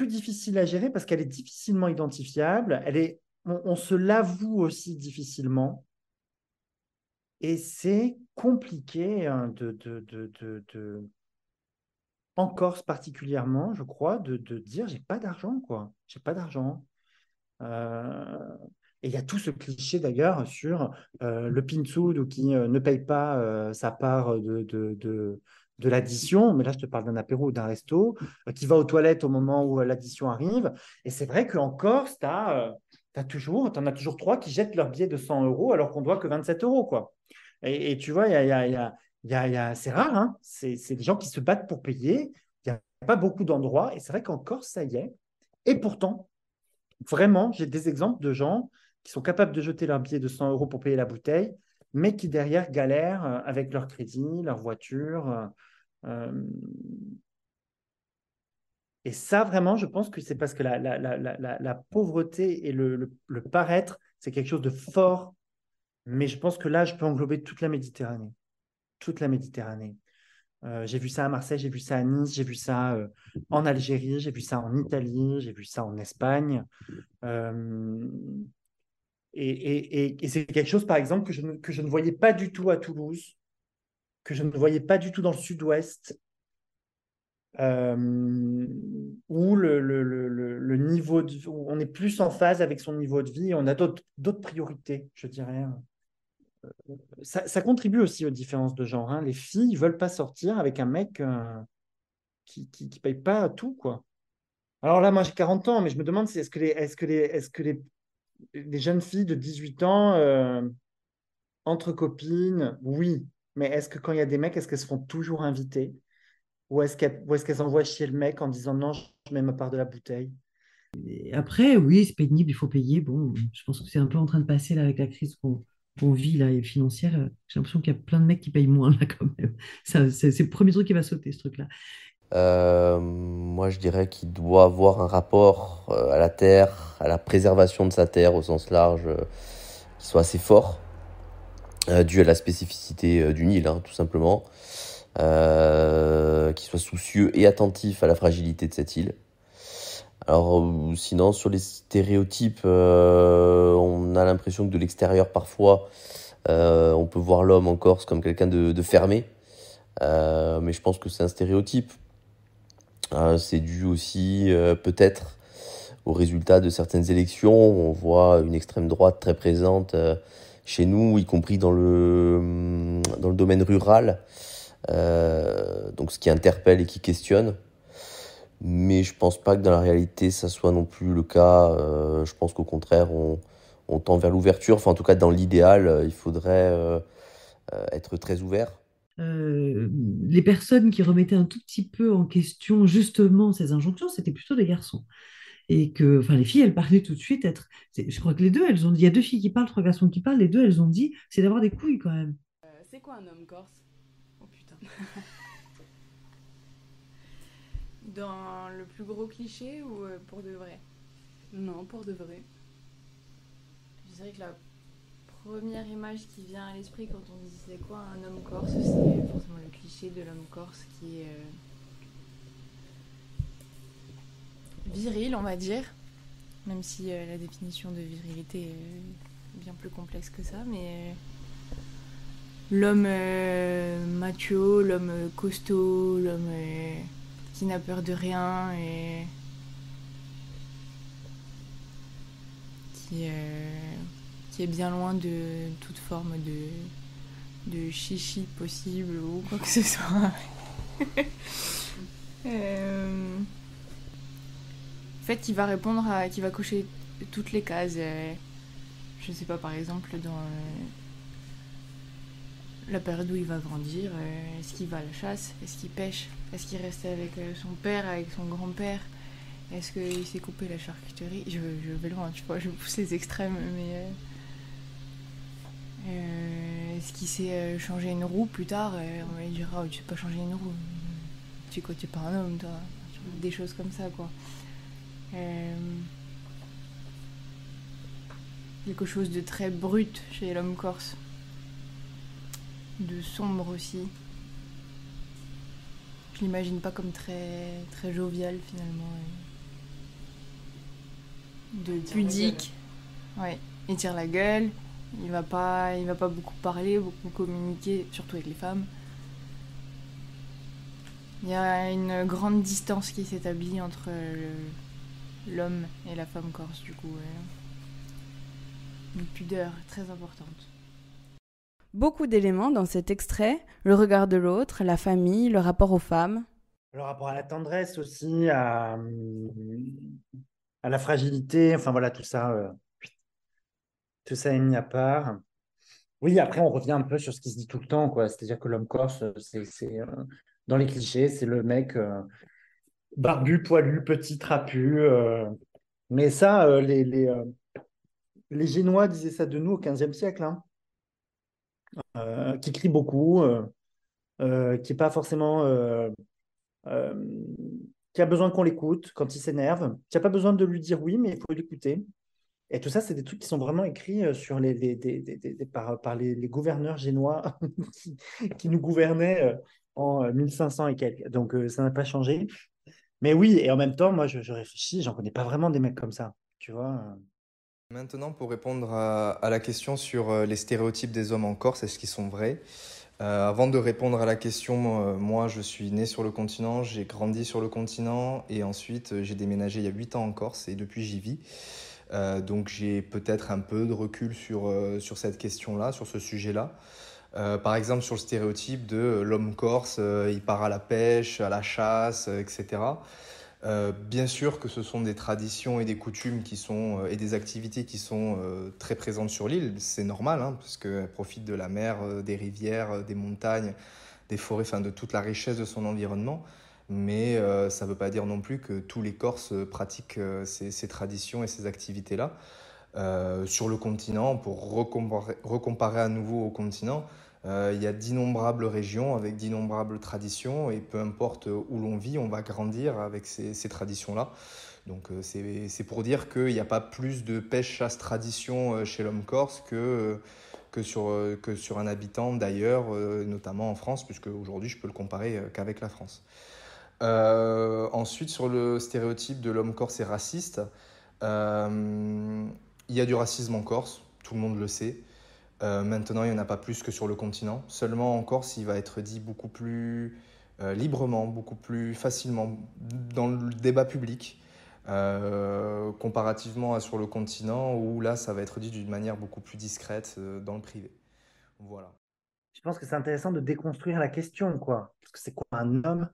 difficiles à gérer parce qu'elle est difficilement identifiable. On se l'avoue aussi difficilement. Et c'est compliqué hein, en Corse particulièrement, je crois, de dire j'ai pas d'argent, quoi. J'ai pas d'argent. Euh, et il y a tout ce cliché d'ailleurs sur le pinsoud ou qui ne paye pas sa part de l'addition, mais là je te parle d'un apéro ou d'un resto, qui va aux toilettes au moment où l'addition arrive. Et c'est vrai qu'en Corse, tu en as toujours trois qui jettent leur billet de 100 euros alors qu'on doit que 27 euros, quoi. Et tu vois, c'est rare, hein. C'est des gens qui se battent pour payer. Il n'y a pas beaucoup d'endroits. Et c'est vrai qu'en Corse, ça y est. Et pourtant, vraiment, j'ai des exemples de gens qui sont capables de jeter leur billet de 100 euros pour payer la bouteille, mais qui derrière galèrent avec leur crédit, leur voiture. Et ça, vraiment, je pense que c'est parce que la pauvreté et le paraître, c'est quelque chose de fort. Mais je pense que là, je peux englober toute la Méditerranée. Toute la Méditerranée. J'ai vu ça à Marseille, j'ai vu ça à Nice, j'ai vu ça en Algérie, j'ai vu ça en Italie, j'ai vu ça en Espagne. Euh, et c'est quelque chose, par exemple, que je ne voyais pas du tout à Toulouse, que je ne voyais pas du tout dans le sud-ouest, où le niveau où on est plus en phase avec son niveau de vie et on a d'autres priorités, je dirais. Ça contribue aussi aux différences de genre. Hein. Les filles ne veulent pas sortir avec un mec qui paye pas tout, quoi. Alors là, moi, j'ai 40 ans, mais je me demande si les jeunes filles de 18 ans, entre copines, oui. Mais est-ce que quand il y a des mecs, est-ce qu'elles se font toujours inviter? Ou est-ce qu'elles envoient chier le mec en disant non, je mets ma part de la bouteille? Et après, oui, c'est pénible, il faut payer. Bon, je pense que c'est un peu en train de passer là avec la crise qu'on vit là et financière. J'ai l'impression qu'il y a plein de mecs qui payent moins là quand même. Ça, c'est le premier truc qui va sauter, ce truc-là. Moi, je dirais qu'il doit avoir un rapport à la terre, à la préservation de sa terre au sens large, qui soit assez fort, dû à la spécificité du Nil, hein, tout simplement, qui soit soucieux et attentif à la fragilité de cette île. Alors, sinon, sur les stéréotypes, on a l'impression que de l'extérieur, parfois, on peut voir l'homme en Corse comme quelqu'un de fermé, mais je pense que c'est un stéréotype. C'est dû aussi peut-être au résultat de certaines élections. On voit une extrême droite très présente chez nous, y compris dans le domaine rural, donc ce qui interpelle et qui questionne. Mais je pense pas que dans la réalité, ça soit non plus le cas. Je pense qu'au contraire, on tend vers l'ouverture. Enfin, en tout cas, dans l'idéal, il faudrait être très ouvert. Les personnes qui remettaient un tout petit peu en question justement ces injonctions, c'était plutôt des garçons. Et que, enfin, les filles, elles parlaient tout de suite je crois que les deux, elles ont dit, il y a deux filles qui parlent, trois garçons qui parlent, les deux, elles ont dit, c'est d'avoir des couilles quand même. C'est quoi un homme corse? Oh putain. Dans le plus gros cliché ou pour de vrai? Non, pour de vrai. Je dirais que la première image qui vient à l'esprit quand on dit c'est quoi un homme corse, c'est forcément le cliché de l'homme corse qui est viril, on va dire, même si la définition de virilité est bien plus complexe que ça, mais l'homme macho, l'homme costaud, l'homme qui n'a peur de rien et qui est bien loin de toute forme de chichi possible ou quoi que ce soit. En fait, il va qui va cocher toutes les cases. Je sais pas, par exemple, dans la période où il va grandir, est-ce qu'il va à la chasse? Est-ce qu'il pêche? Est-ce qu'il reste avec son père, avec son grand-père? Est-ce qu'il s'est coupé la charcuterie? Je vais loin, tu vois, je pousse les extrêmes, mais... est-ce qu'il sait changer une roue plus tard? On va lui dire, oh, tu sais pas changer une roue. Tu sais quoi, tu es pas un homme, toi. Des choses comme ça, quoi. Quelque chose de très brut chez l'homme corse. De sombre aussi. Je l'imagine pas comme très, très jovial, finalement. De pudique. Ouais, il tire la gueule. Il va pas beaucoup parler, beaucoup communiquer, surtout avec les femmes. Il y a une grande distance qui s'établit entre l'homme et la femme corse, du coup. Une pudeur très importante. Beaucoup d'éléments dans cet extrait, le regard de l'autre, la famille, le rapport aux femmes. Le rapport à la tendresse aussi, à la fragilité, enfin voilà, tout ça est mis à part. Oui, après, on revient un peu sur ce qui se dit tout le temps, quoi. C'est-à-dire que l'homme corse, dans les clichés, c'est le mec barbu, poilu, petit, trapu. Mais ça, les Génois disaient ça de nous au XVe siècle, hein. Qui crie beaucoup, qui est pas forcément... euh, qui a besoin qu'on l'écoute quand il s'énerve, qui n'a pas besoin de lui dire oui, mais il faut l'écouter. Et tout ça, c'est des trucs qui sont vraiment écrits sur par les gouverneurs génois qui nous gouvernaient en 1500 et quelques. Donc, ça n'a pas changé. Mais oui, et en même temps, moi, je réfléchis, j'en connais pas vraiment des mecs comme ça, tu vois. Maintenant, pour répondre à la question sur les stéréotypes des hommes en Corse, est-ce qu'ils sont vrais? Avant de répondre à la question, moi, je suis né sur le continent, j'ai grandi sur le continent et ensuite j'ai déménagé il y a 8 ans en Corse et depuis j'y vis. Donc j'ai peut-être un peu de recul sur cette question-là, sur ce sujet-là. Par exemple, sur le stéréotype de l'homme corse, il part à la pêche, à la chasse, etc. Bien sûr que ce sont des traditions et des coutumes et des activités qui sont très présentes sur l'île. C'est normal, hein, parce qu'elle profite de la mer, des rivières, des montagnes, des forêts, enfin de toute la richesse de son environnement. Mais ça ne veut pas dire non plus que tous les Corses pratiquent ces traditions et ces activités-là. Sur le continent, pour recomparer à nouveau au continent, il y a d'innombrables régions avec d'innombrables traditions et peu importe où l'on vit, on va grandir avec ces traditions-là. Donc c'est pour dire qu'il n'y a pas plus de pêche-chasse tradition chez l'homme corse que sur un habitant d'ailleurs, notamment en France, puisque aujourd'hui je peux le comparer qu'avec la France. Ensuite, sur le stéréotype de l'homme corse et raciste, il y a du racisme en Corse, tout le monde le sait. Maintenant, il n'y en a pas plus que sur le continent. Seulement en Corse, il va être dit beaucoup plus librement, beaucoup plus facilement dans le débat public, comparativement à sur le continent, où là, ça va être dit d'une manière beaucoup plus discrète dans le privé. Voilà. Je pense que c'est intéressant de déconstruire la question, quoi. Parce que c'est quoi un homme?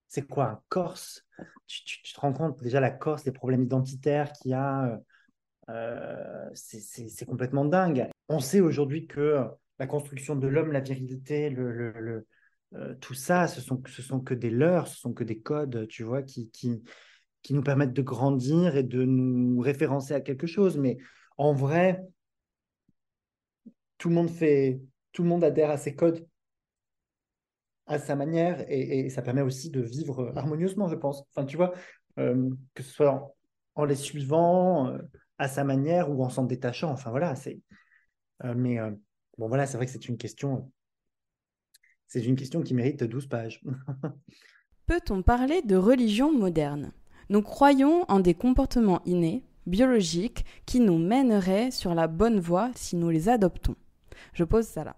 C'est quoi un Corse? Tu te rends compte déjà la Corse, les problèmes identitaires qu'il y a, c'est complètement dingue. On sait aujourd'hui que la construction de l'homme, la virilité, tout ça, ce sont que des leurres, ce sont que des codes, tu vois, qui nous permettent de grandir et de nous référencer à quelque chose. Mais en vrai, tout le monde adhère à ces codes à sa manière et ça permet aussi de vivre harmonieusement, je pense. Enfin, tu vois, que ce soit en les suivant à sa manière ou en s'en détachant. Enfin, voilà, bon, voilà, c'est vrai que c'est une question qui mérite 12 pages. Peut-on parler de religion moderne? Nous croyons en des comportements innés, biologiques, qui nous mèneraient sur la bonne voie si nous les adoptons. Je pose ça là.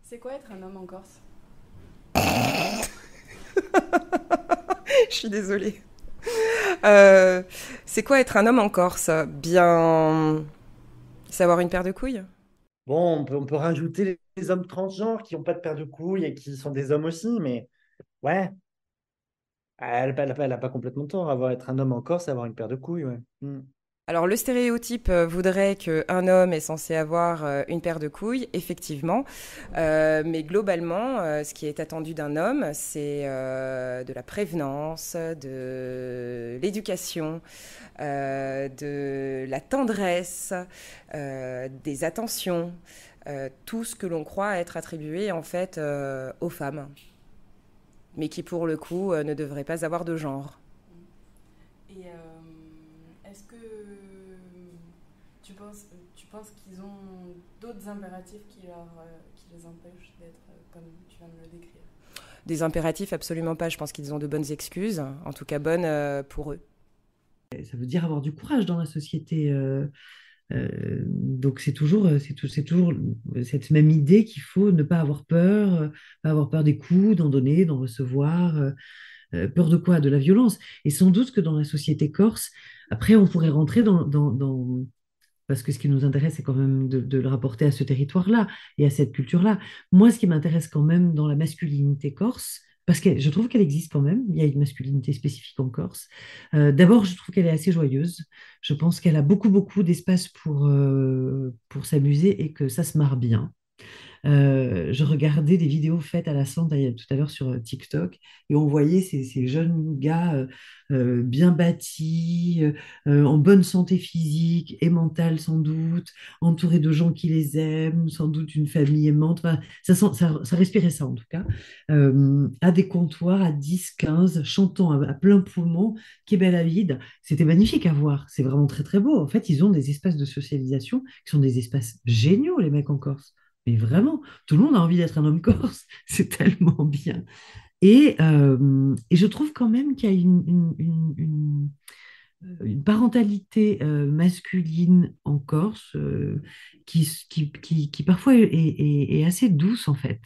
C'est quoi être un homme en Corse? Je suis désolée. Euh, c'est quoi être un homme en Corse? Bien savoir une paire de couilles? Bon, on peut rajouter les hommes transgenres qui n'ont pas de paire de couilles et qui sont des hommes aussi, mais ouais, elle a pas complètement tort. Être un homme en Corse, c'est avoir une paire de couilles, ouais. Mm. Alors le stéréotype voudrait qu'un homme est censé avoir une paire de couilles, effectivement. Mais globalement, ce qui est attendu d'un homme, c'est de la prévenance, de l'éducation, de la tendresse, des attentions, tout ce que l'on croit être attribué en fait aux femmes, mais qui pour le coup ne devrait pas avoir de genre. Et est-ce que tu penses qu'ils ont d'autres impératifs qui les empêchent d'être comme tu viens de le décrire? Des impératifs, absolument pas. Je pense qu'ils ont de bonnes excuses, en tout cas bonnes pour eux. Ça veut dire avoir du courage dans la société. Donc c'est toujours cette même idée qu'il faut ne pas avoir peur des coups, d'en donner, d'en recevoir. Peur de quoi? De la violence. Et sans doute que dans la société corse, après on pourrait rentrer parce que ce qui nous intéresse, c'est quand même de le rapporter à ce territoire-là et à cette culture-là. Moi, ce qui m'intéresse quand même dans la masculinité corse, parce que je trouve qu'elle existe quand même, il y a une masculinité spécifique en Corse. D'abord, je trouve qu'elle est assez joyeuse. Je pense qu'elle a beaucoup, beaucoup d'espace pour s'amuser et que ça se marre bien. Je regardais des vidéos faites à la Santa tout à l'heure sur TikTok et on voyait ces jeunes gars bien bâtis, en bonne santé physique et mentale sans doute, entourés de gens qui les aiment, sans doute une famille aimante. Enfin, ça respirait ça en tout cas. À des comptoirs à 10, 15, chantant à plein poumon, qui est belle à vide. C'était magnifique à voir. C'est vraiment très très beau. En fait, ils ont des espaces de socialisation qui sont des espaces géniaux, les mecs en Corse. Mais vraiment, tout le monde a envie d'être un homme corse, c'est tellement bien. Et je trouve quand même qu'il y a une parentalité masculine en Corse qui parfois est assez douce en fait.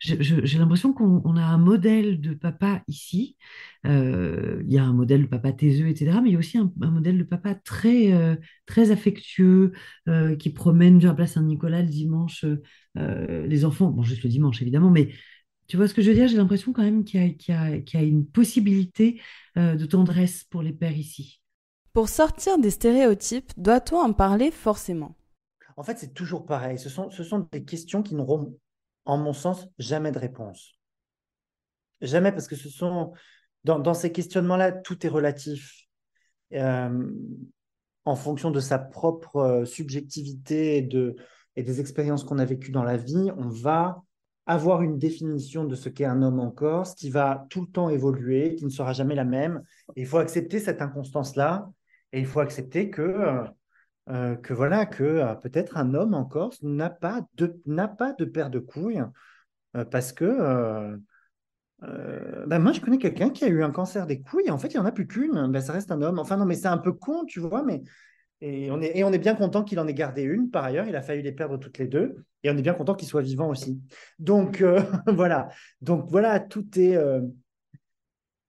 J'ai l'impression qu'on a un modèle de papa ici. Il y a un modèle de papa taiseux, etc. Mais il y a aussi un modèle de papa très affectueux qui promène vers la place Saint-Nicolas le dimanche les enfants, bon juste le dimanche évidemment, mais tu vois ce que je veux dire? J'ai l'impression quand même qu'il y a une possibilité de tendresse pour les pères ici. Pour sortir des stéréotypes, doit-on en parler forcément? En fait, c'est toujours pareil. Ce sont des questions qui n'auront, en mon sens, jamais de réponse. Jamais, parce que dans ces questionnements-là, tout est relatif. Euh, En fonction de sa propre subjectivité et des expériences qu'on a vécues dans la vie, on va avoir une définition de ce qu'est un homme en Corse qui va tout le temps évoluer, qui ne sera jamais la même. Et il faut accepter cette inconstance-là et il faut accepter que voilà, que peut-être un homme en Corse n'a pas de paire de couilles parce que ben moi, je connais quelqu'un qui a eu un cancer des couilles et en fait, il n'y en a plus qu'une. Ben, ça reste un homme. Enfin, non, mais c'est un peu con, tu vois, mais et on est bien content qu'il en ait gardé une. Par ailleurs, il a failli les perdre toutes les deux. Et on est bien content qu'il soit vivant aussi. Donc, voilà. Donc, voilà, tout est.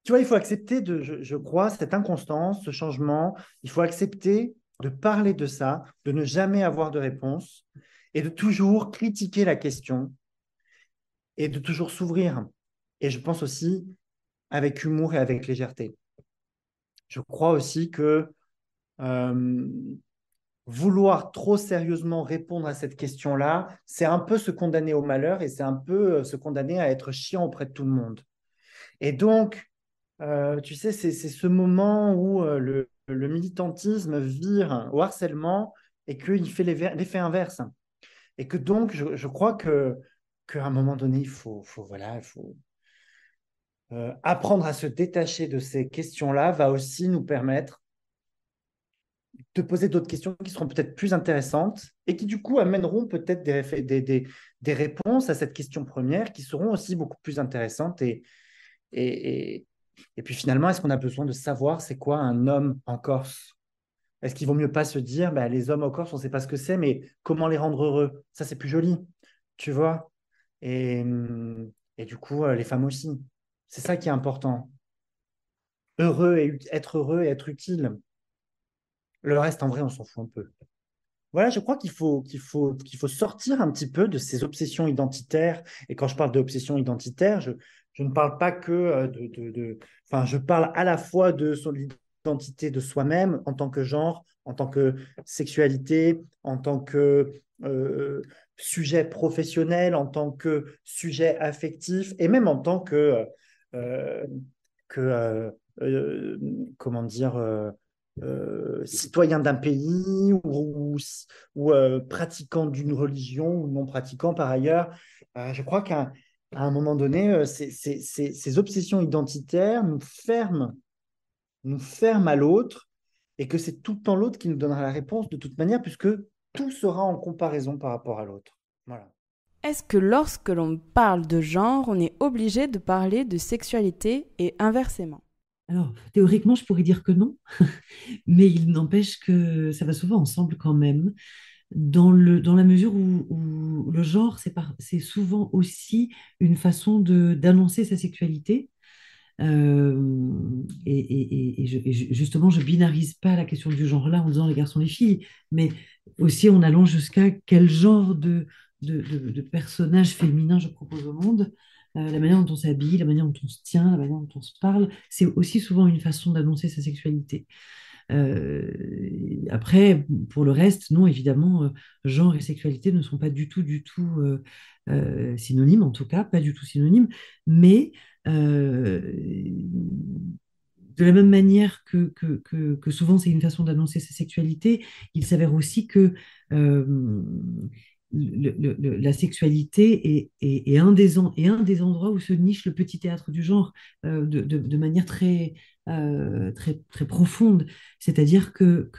Tu vois, il faut accepter, je crois, cette inconstance, ce changement. Il faut accepter de parler de ça, de ne jamais avoir de réponse et de toujours critiquer la question et de toujours s'ouvrir. Et je pense aussi avec humour et avec légèreté. Je crois aussi que euh, vouloir trop sérieusement répondre à cette question-là, c'est un peu se condamner au malheur et c'est un peu se condamner à être chiant auprès de tout le monde. Et donc, tu sais, c'est ce moment où le militantisme vire au harcèlement et qu'il fait l'effet inverse. Et que donc, je crois qu'à un moment donné, voilà, il faut apprendre à se détacher de ces questions-là va aussi nous permettre te poser d'autres questions qui seront peut-être plus intéressantes et qui, du coup, amèneront peut-être des réponses à cette question première qui seront aussi beaucoup plus intéressantes. Et, et puis, finalement, est-ce qu'on a besoin de savoir c'est quoi un homme en Corse? Est-ce qu'il vaut mieux pas se dire, bah, les hommes en Corse, on ne sait pas ce que c'est, mais comment les rendre heureux? Ça, c'est plus joli, tu vois? Et, et du coup, les femmes aussi. C'est ça qui est important. être heureux et être utile. Le reste, en vrai, on s'en fout un peu. Voilà, je crois qu'il faut sortir un petit peu de ces obsessions identitaires. Et quand je parle d'obsessions identitaires, je ne parle pas que enfin, je parle à la fois de son identité de soi-même en tant que genre, en tant que sexualité, en tant que sujet professionnel, en tant que sujet affectif, et même en tant euh, que comment dire, citoyen d'un pays ou pratiquant d'une religion ou non pratiquant par ailleurs. Je crois qu'à un moment donné, ces obsessions identitaires nous ferment à l'autre et que c'est tout le temps l'autre qui nous donnera la réponse de toute manière puisque tout sera en comparaison par rapport à l'autre. Voilà. Est-ce que lorsque l'on parle de genre, on est obligé de parler de sexualité et inversement? Alors, théoriquement, je pourrais dire que non, mais il n'empêche que ça va souvent ensemble quand même, dans la mesure où le genre, c'est souvent aussi une façon d'annoncer sa sexualité. Justement, je binarise pas la question du genre là en disant les garçons, les filles, mais aussi en allant jusqu'à quel genre de personnage féminin je propose au monde. La manière dont on s'habille, la manière dont on se tient, la manière dont on se parle, c'est aussi souvent une façon d'annoncer sa sexualité. Après, pour le reste, non, évidemment, genre et sexualité ne sont pas du tout synonymes, en tout cas, pas du tout synonymes, mais euh, de la même manière que souvent c'est une façon d'annoncer sa sexualité, il s'avère aussi que euh, la sexualité est un des endroits où se niche le petit théâtre du genre de manière très profonde. C'est-à-dire que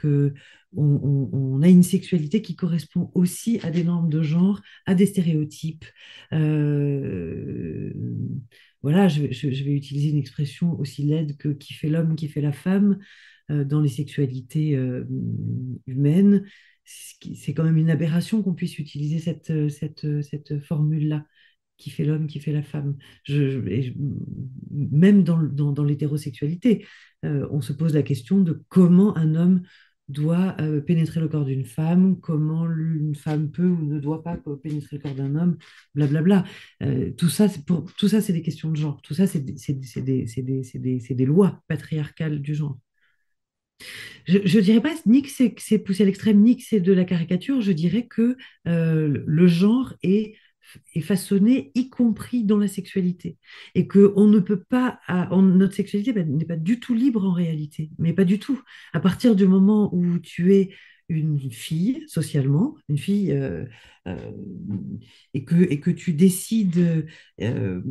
on a une sexualité qui correspond aussi à des normes de genre, à des stéréotypes. Euh, voilà, je vais utiliser une expression aussi laide que qui fait l'homme, qui fait la femme dans les sexualités humaines. C'est quand même une aberration qu'on puisse utiliser cette formule-là, qui fait l'homme, qui fait la femme. Même dans l'hétérosexualité, on se pose la question de comment un homme doit pénétrer le corps d'une femme, comment une femme peut ou ne doit pas pénétrer le corps d'un homme, blablabla. Tout ça, c'est des questions de genre. Tout ça, c'est des lois patriarcales du genre. Je ne dirais pas ni que c'est poussé à l'extrême, ni que c'est de la caricature. Je dirais que le genre est façonné, y compris dans la sexualité. Et que on ne peut pas, notre sexualité n'est pas du tout libre en réalité, mais pas du tout. À partir du moment où tu es une fille, socialement, une fille, euh, et que tu décides euh,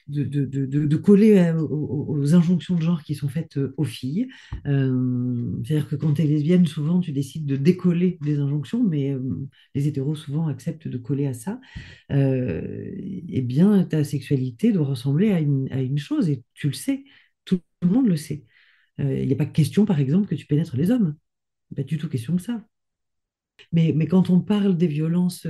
de coller aux injonctions de genre qui sont faites aux filles. C'est-à-dire que quand tu es lesbienne, souvent tu décides de décoller des injonctions, mais les hétéros souvent acceptent de coller à ça. Eh bien, ta sexualité doit ressembler à une chose, et tu le sais, tout le monde le sait. Il n'y a pas question, par exemple, que tu pénètres les hommes. Pas du tout question de ça. Mais quand on parle des violences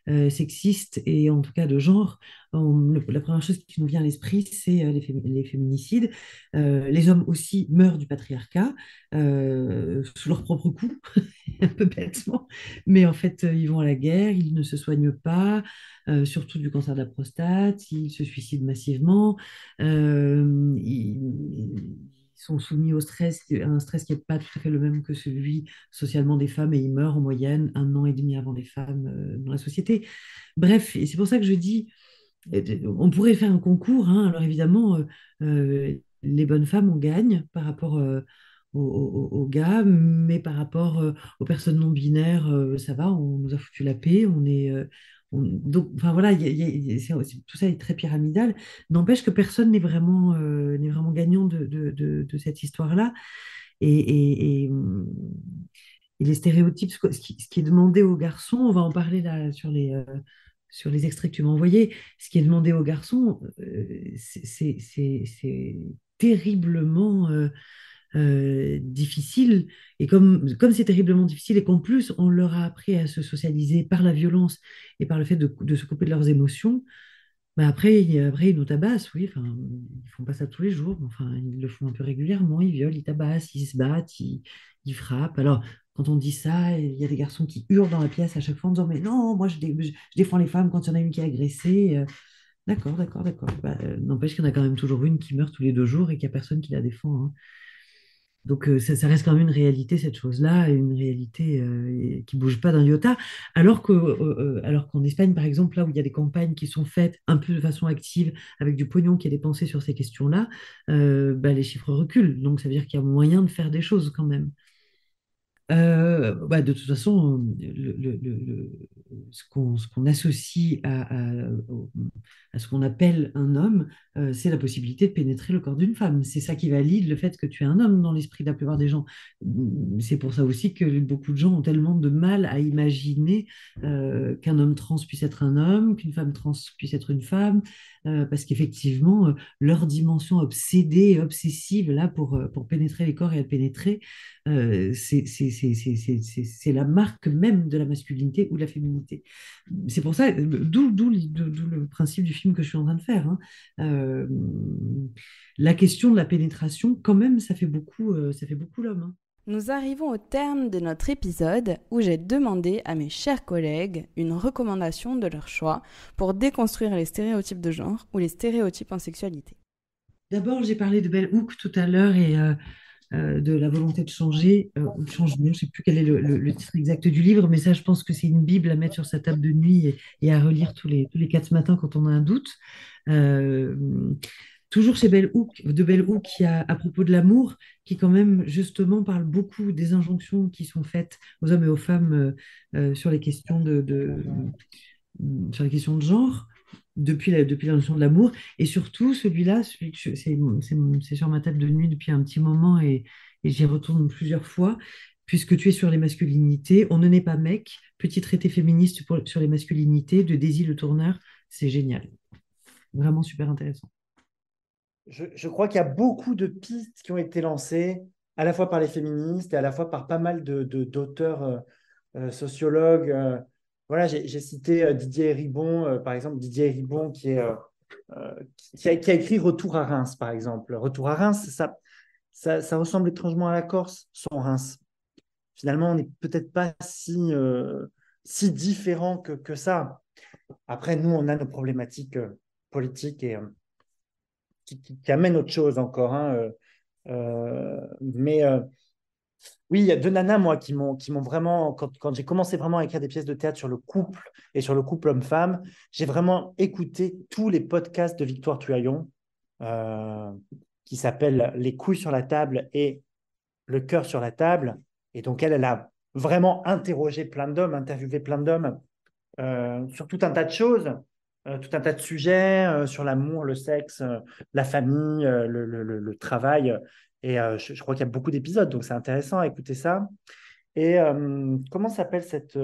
sexistes et en tout cas de genre, la première chose qui nous vient à l'esprit, c'est les féminicides. Les hommes aussi meurent du patriarcat sous leur propre coup, un peu bêtement. Mais en fait, ils vont à la guerre, ils ne se soignent pas, surtout du cancer de la prostate, ils se suicident massivement. Ils sont soumis au stress, à un stress qui n'est pas tout à fait le même que celui socialement des femmes, et ils meurent en moyenne 1 an et demi avant les femmes dans la société. Bref, et c'est pour ça que je dis, on pourrait faire un concours, hein. Alors évidemment, les bonnes femmes, on gagne par rapport aux gars, mais par rapport aux personnes non binaires, ça va, on nous a foutu la paix, on est... donc, enfin voilà, tout ça est très pyramidal. N'empêche que personne n'est vraiment gagnant de cette histoire-là. Et, et, et, hum, et les stéréotypes, ce qui est demandé aux garçons, on va en parler là sur les extraits que tu m'as envoyés, ce qui est demandé aux garçons, c'est terriblement difficile. Et comme c'est terriblement difficile et qu'en plus on leur a appris à se socialiser par la violence et par le fait de se couper de leurs émotions, Bah après, ils nous tabassent, oui. Enfin, ils font pas ça tous les jours, mais enfin, ils le font un peu régulièrement. Ils violent, ils tabassent, ils se battent, ils frappent. Alors, quand on dit ça, il y a des garçons qui hurlent dans la pièce à chaque fois en disant, mais non, moi, je défends les femmes quand il y en a une qui est agressée. D'accord, d'accord, d'accord. Bah, n'empêche qu'il y en a quand même toujours une qui meurt tous les 2 jours et qu'il n'y a personne qui la défend, hein. Donc ça reste quand même une réalité, cette chose-là, et une réalité qui ne bouge pas d'un iota. Alors qu'en Espagne, par exemple, là où il y a des campagnes qui sont faites un peu de façon active, avec du pognon qui est dépensé sur ces questions-là, bah, les chiffres reculent. Donc ça veut dire qu'il y a moyen de faire des choses quand même. Bah, de toute façon, ce qu'on associe à ce qu'on appelle un homme, c'est la possibilité de pénétrer le corps d'une femme. C'est ça qui valide le fait que tu es un homme dans l'esprit de la plupart des gens. C'est pour ça aussi que beaucoup de gens ont tellement de mal à imaginer qu'un homme trans puisse être un homme, qu'une femme trans puisse être une femme, parce qu'effectivement, leur dimension obsédée et obsessive là pour pénétrer les corps et être pénétré, c'est la marque même de la masculinité ou de la féminité. C'est pour ça, d'où le principe du film que je suis en train de faire, hein. La question de la pénétration, quand même, ça fait beaucoup l'homme, hein. Nous arrivons au terme de notre épisode où j'ai demandé à mes chers collègues une recommandation de leur choix pour déconstruire les stéréotypes de genre ou les stéréotypes en sexualité. D'abord, j'ai parlé de Bell Hooks tout à l'heure et de la volonté de changer, ou de changement. Je ne sais plus quel est le titre exact du livre, mais ça, je pense que c'est une Bible à mettre sur sa table de nuit et à relire tous les 4 matins quand on a un doute. Toujours chez Bell Hooks, de Bell Hooks, qui a à propos de l'amour, qui quand même justement parle beaucoup des injonctions qui sont faites aux hommes et aux femmes sur les questions sur les questions de genre. Depuis la notion de l'amour, et surtout celui-là, c'est sur ma table de nuit depuis un petit moment et j'y retourne plusieurs fois, puisque tu es sur les masculinités, On ne naît pas mec, petit traité féministe sur les masculinités de Daisy Le Tourneur, c'est génial, vraiment super intéressant. Je crois qu'il y a beaucoup de pistes qui ont été lancées, à la fois par les féministes et à la fois par pas mal d'auteurs sociologues. Voilà, j'ai cité Didier Ribon, par exemple, Didier Ribon qui a écrit Retour à Reims, par exemple. Retour à Reims, ça ressemble étrangement à la Corse, son Reims. Finalement, on n'est peut-être pas si différents que ça. Après, nous, on a nos problématiques politiques et qui amènent autre chose encore, hein. Mais oui, il y a 2 nanas, moi, qui m'ont vraiment, quand j'ai commencé vraiment à écrire des pièces de théâtre sur le couple et sur le couple homme-femme, j'ai vraiment écouté tous les podcasts de Victoire Tuaillon qui s'appellent Les couilles sur la table et Le cœur sur la table. Et donc, elle a vraiment interrogé plein d'hommes, interviewé plein d'hommes sur tout un tas de choses, tout un tas de sujets sur l'amour, le sexe, la famille, le travail. Et je crois qu'il y a beaucoup d'épisodes, donc c'est intéressant à écouter ça. Et comment s'appelle cette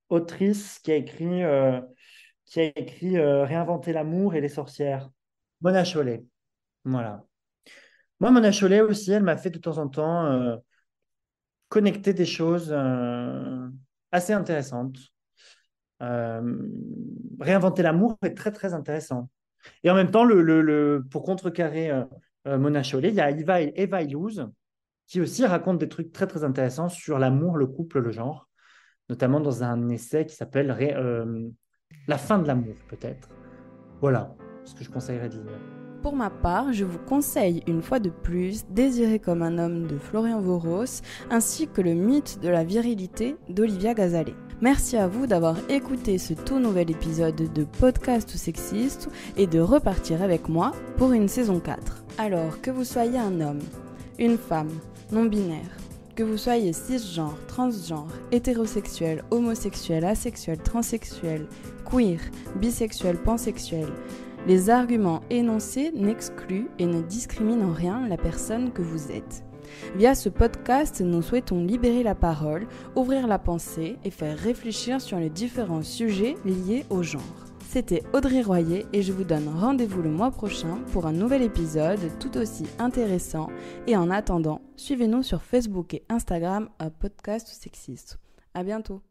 autrice qui a écrit Réinventer l'amour et les sorcières? Mona Chollet. Voilà. Moi, Mona Chollet aussi, elle m'a fait de temps en temps connecter des choses assez intéressantes. Réinventer l'amour est très, très intéressant. Et en même temps, pour contrecarrer Mona Chollet, il y a Eva Illouz qui aussi raconte des trucs très, très intéressants sur l'amour, le couple, le genre, notamment dans un essai qui s'appelle La fin de l'amour, peut-être. Voilà ce que je conseillerais de lire. Pour ma part, je vous conseille une fois de plus Désiré comme un homme de Florian Voros, ainsi que Le mythe de la virilité d'Olivia Gazalet. Merci à vous d'avoir écouté ce tout nouvel épisode de Podcast Sexiste et de repartir avec moi pour une saison 4. Alors, que vous soyez un homme, une femme, non-binaire, que vous soyez cisgenre, transgenre, hétérosexuel, homosexuel, asexuel, transsexuel, queer, bisexuel, pansexuel, les arguments énoncés n'excluent et ne discriminent en rien la personne que vous êtes. Via ce podcast, nous souhaitons libérer la parole, ouvrir la pensée et faire réfléchir sur les différents sujets liés au genre. C'était Audrey Royer et je vous donne rendez-vous le mois prochain pour un nouvel épisode tout aussi intéressant. Et en attendant, suivez-nous sur Facebook et Instagram à Podcast Sexiste. À bientôt.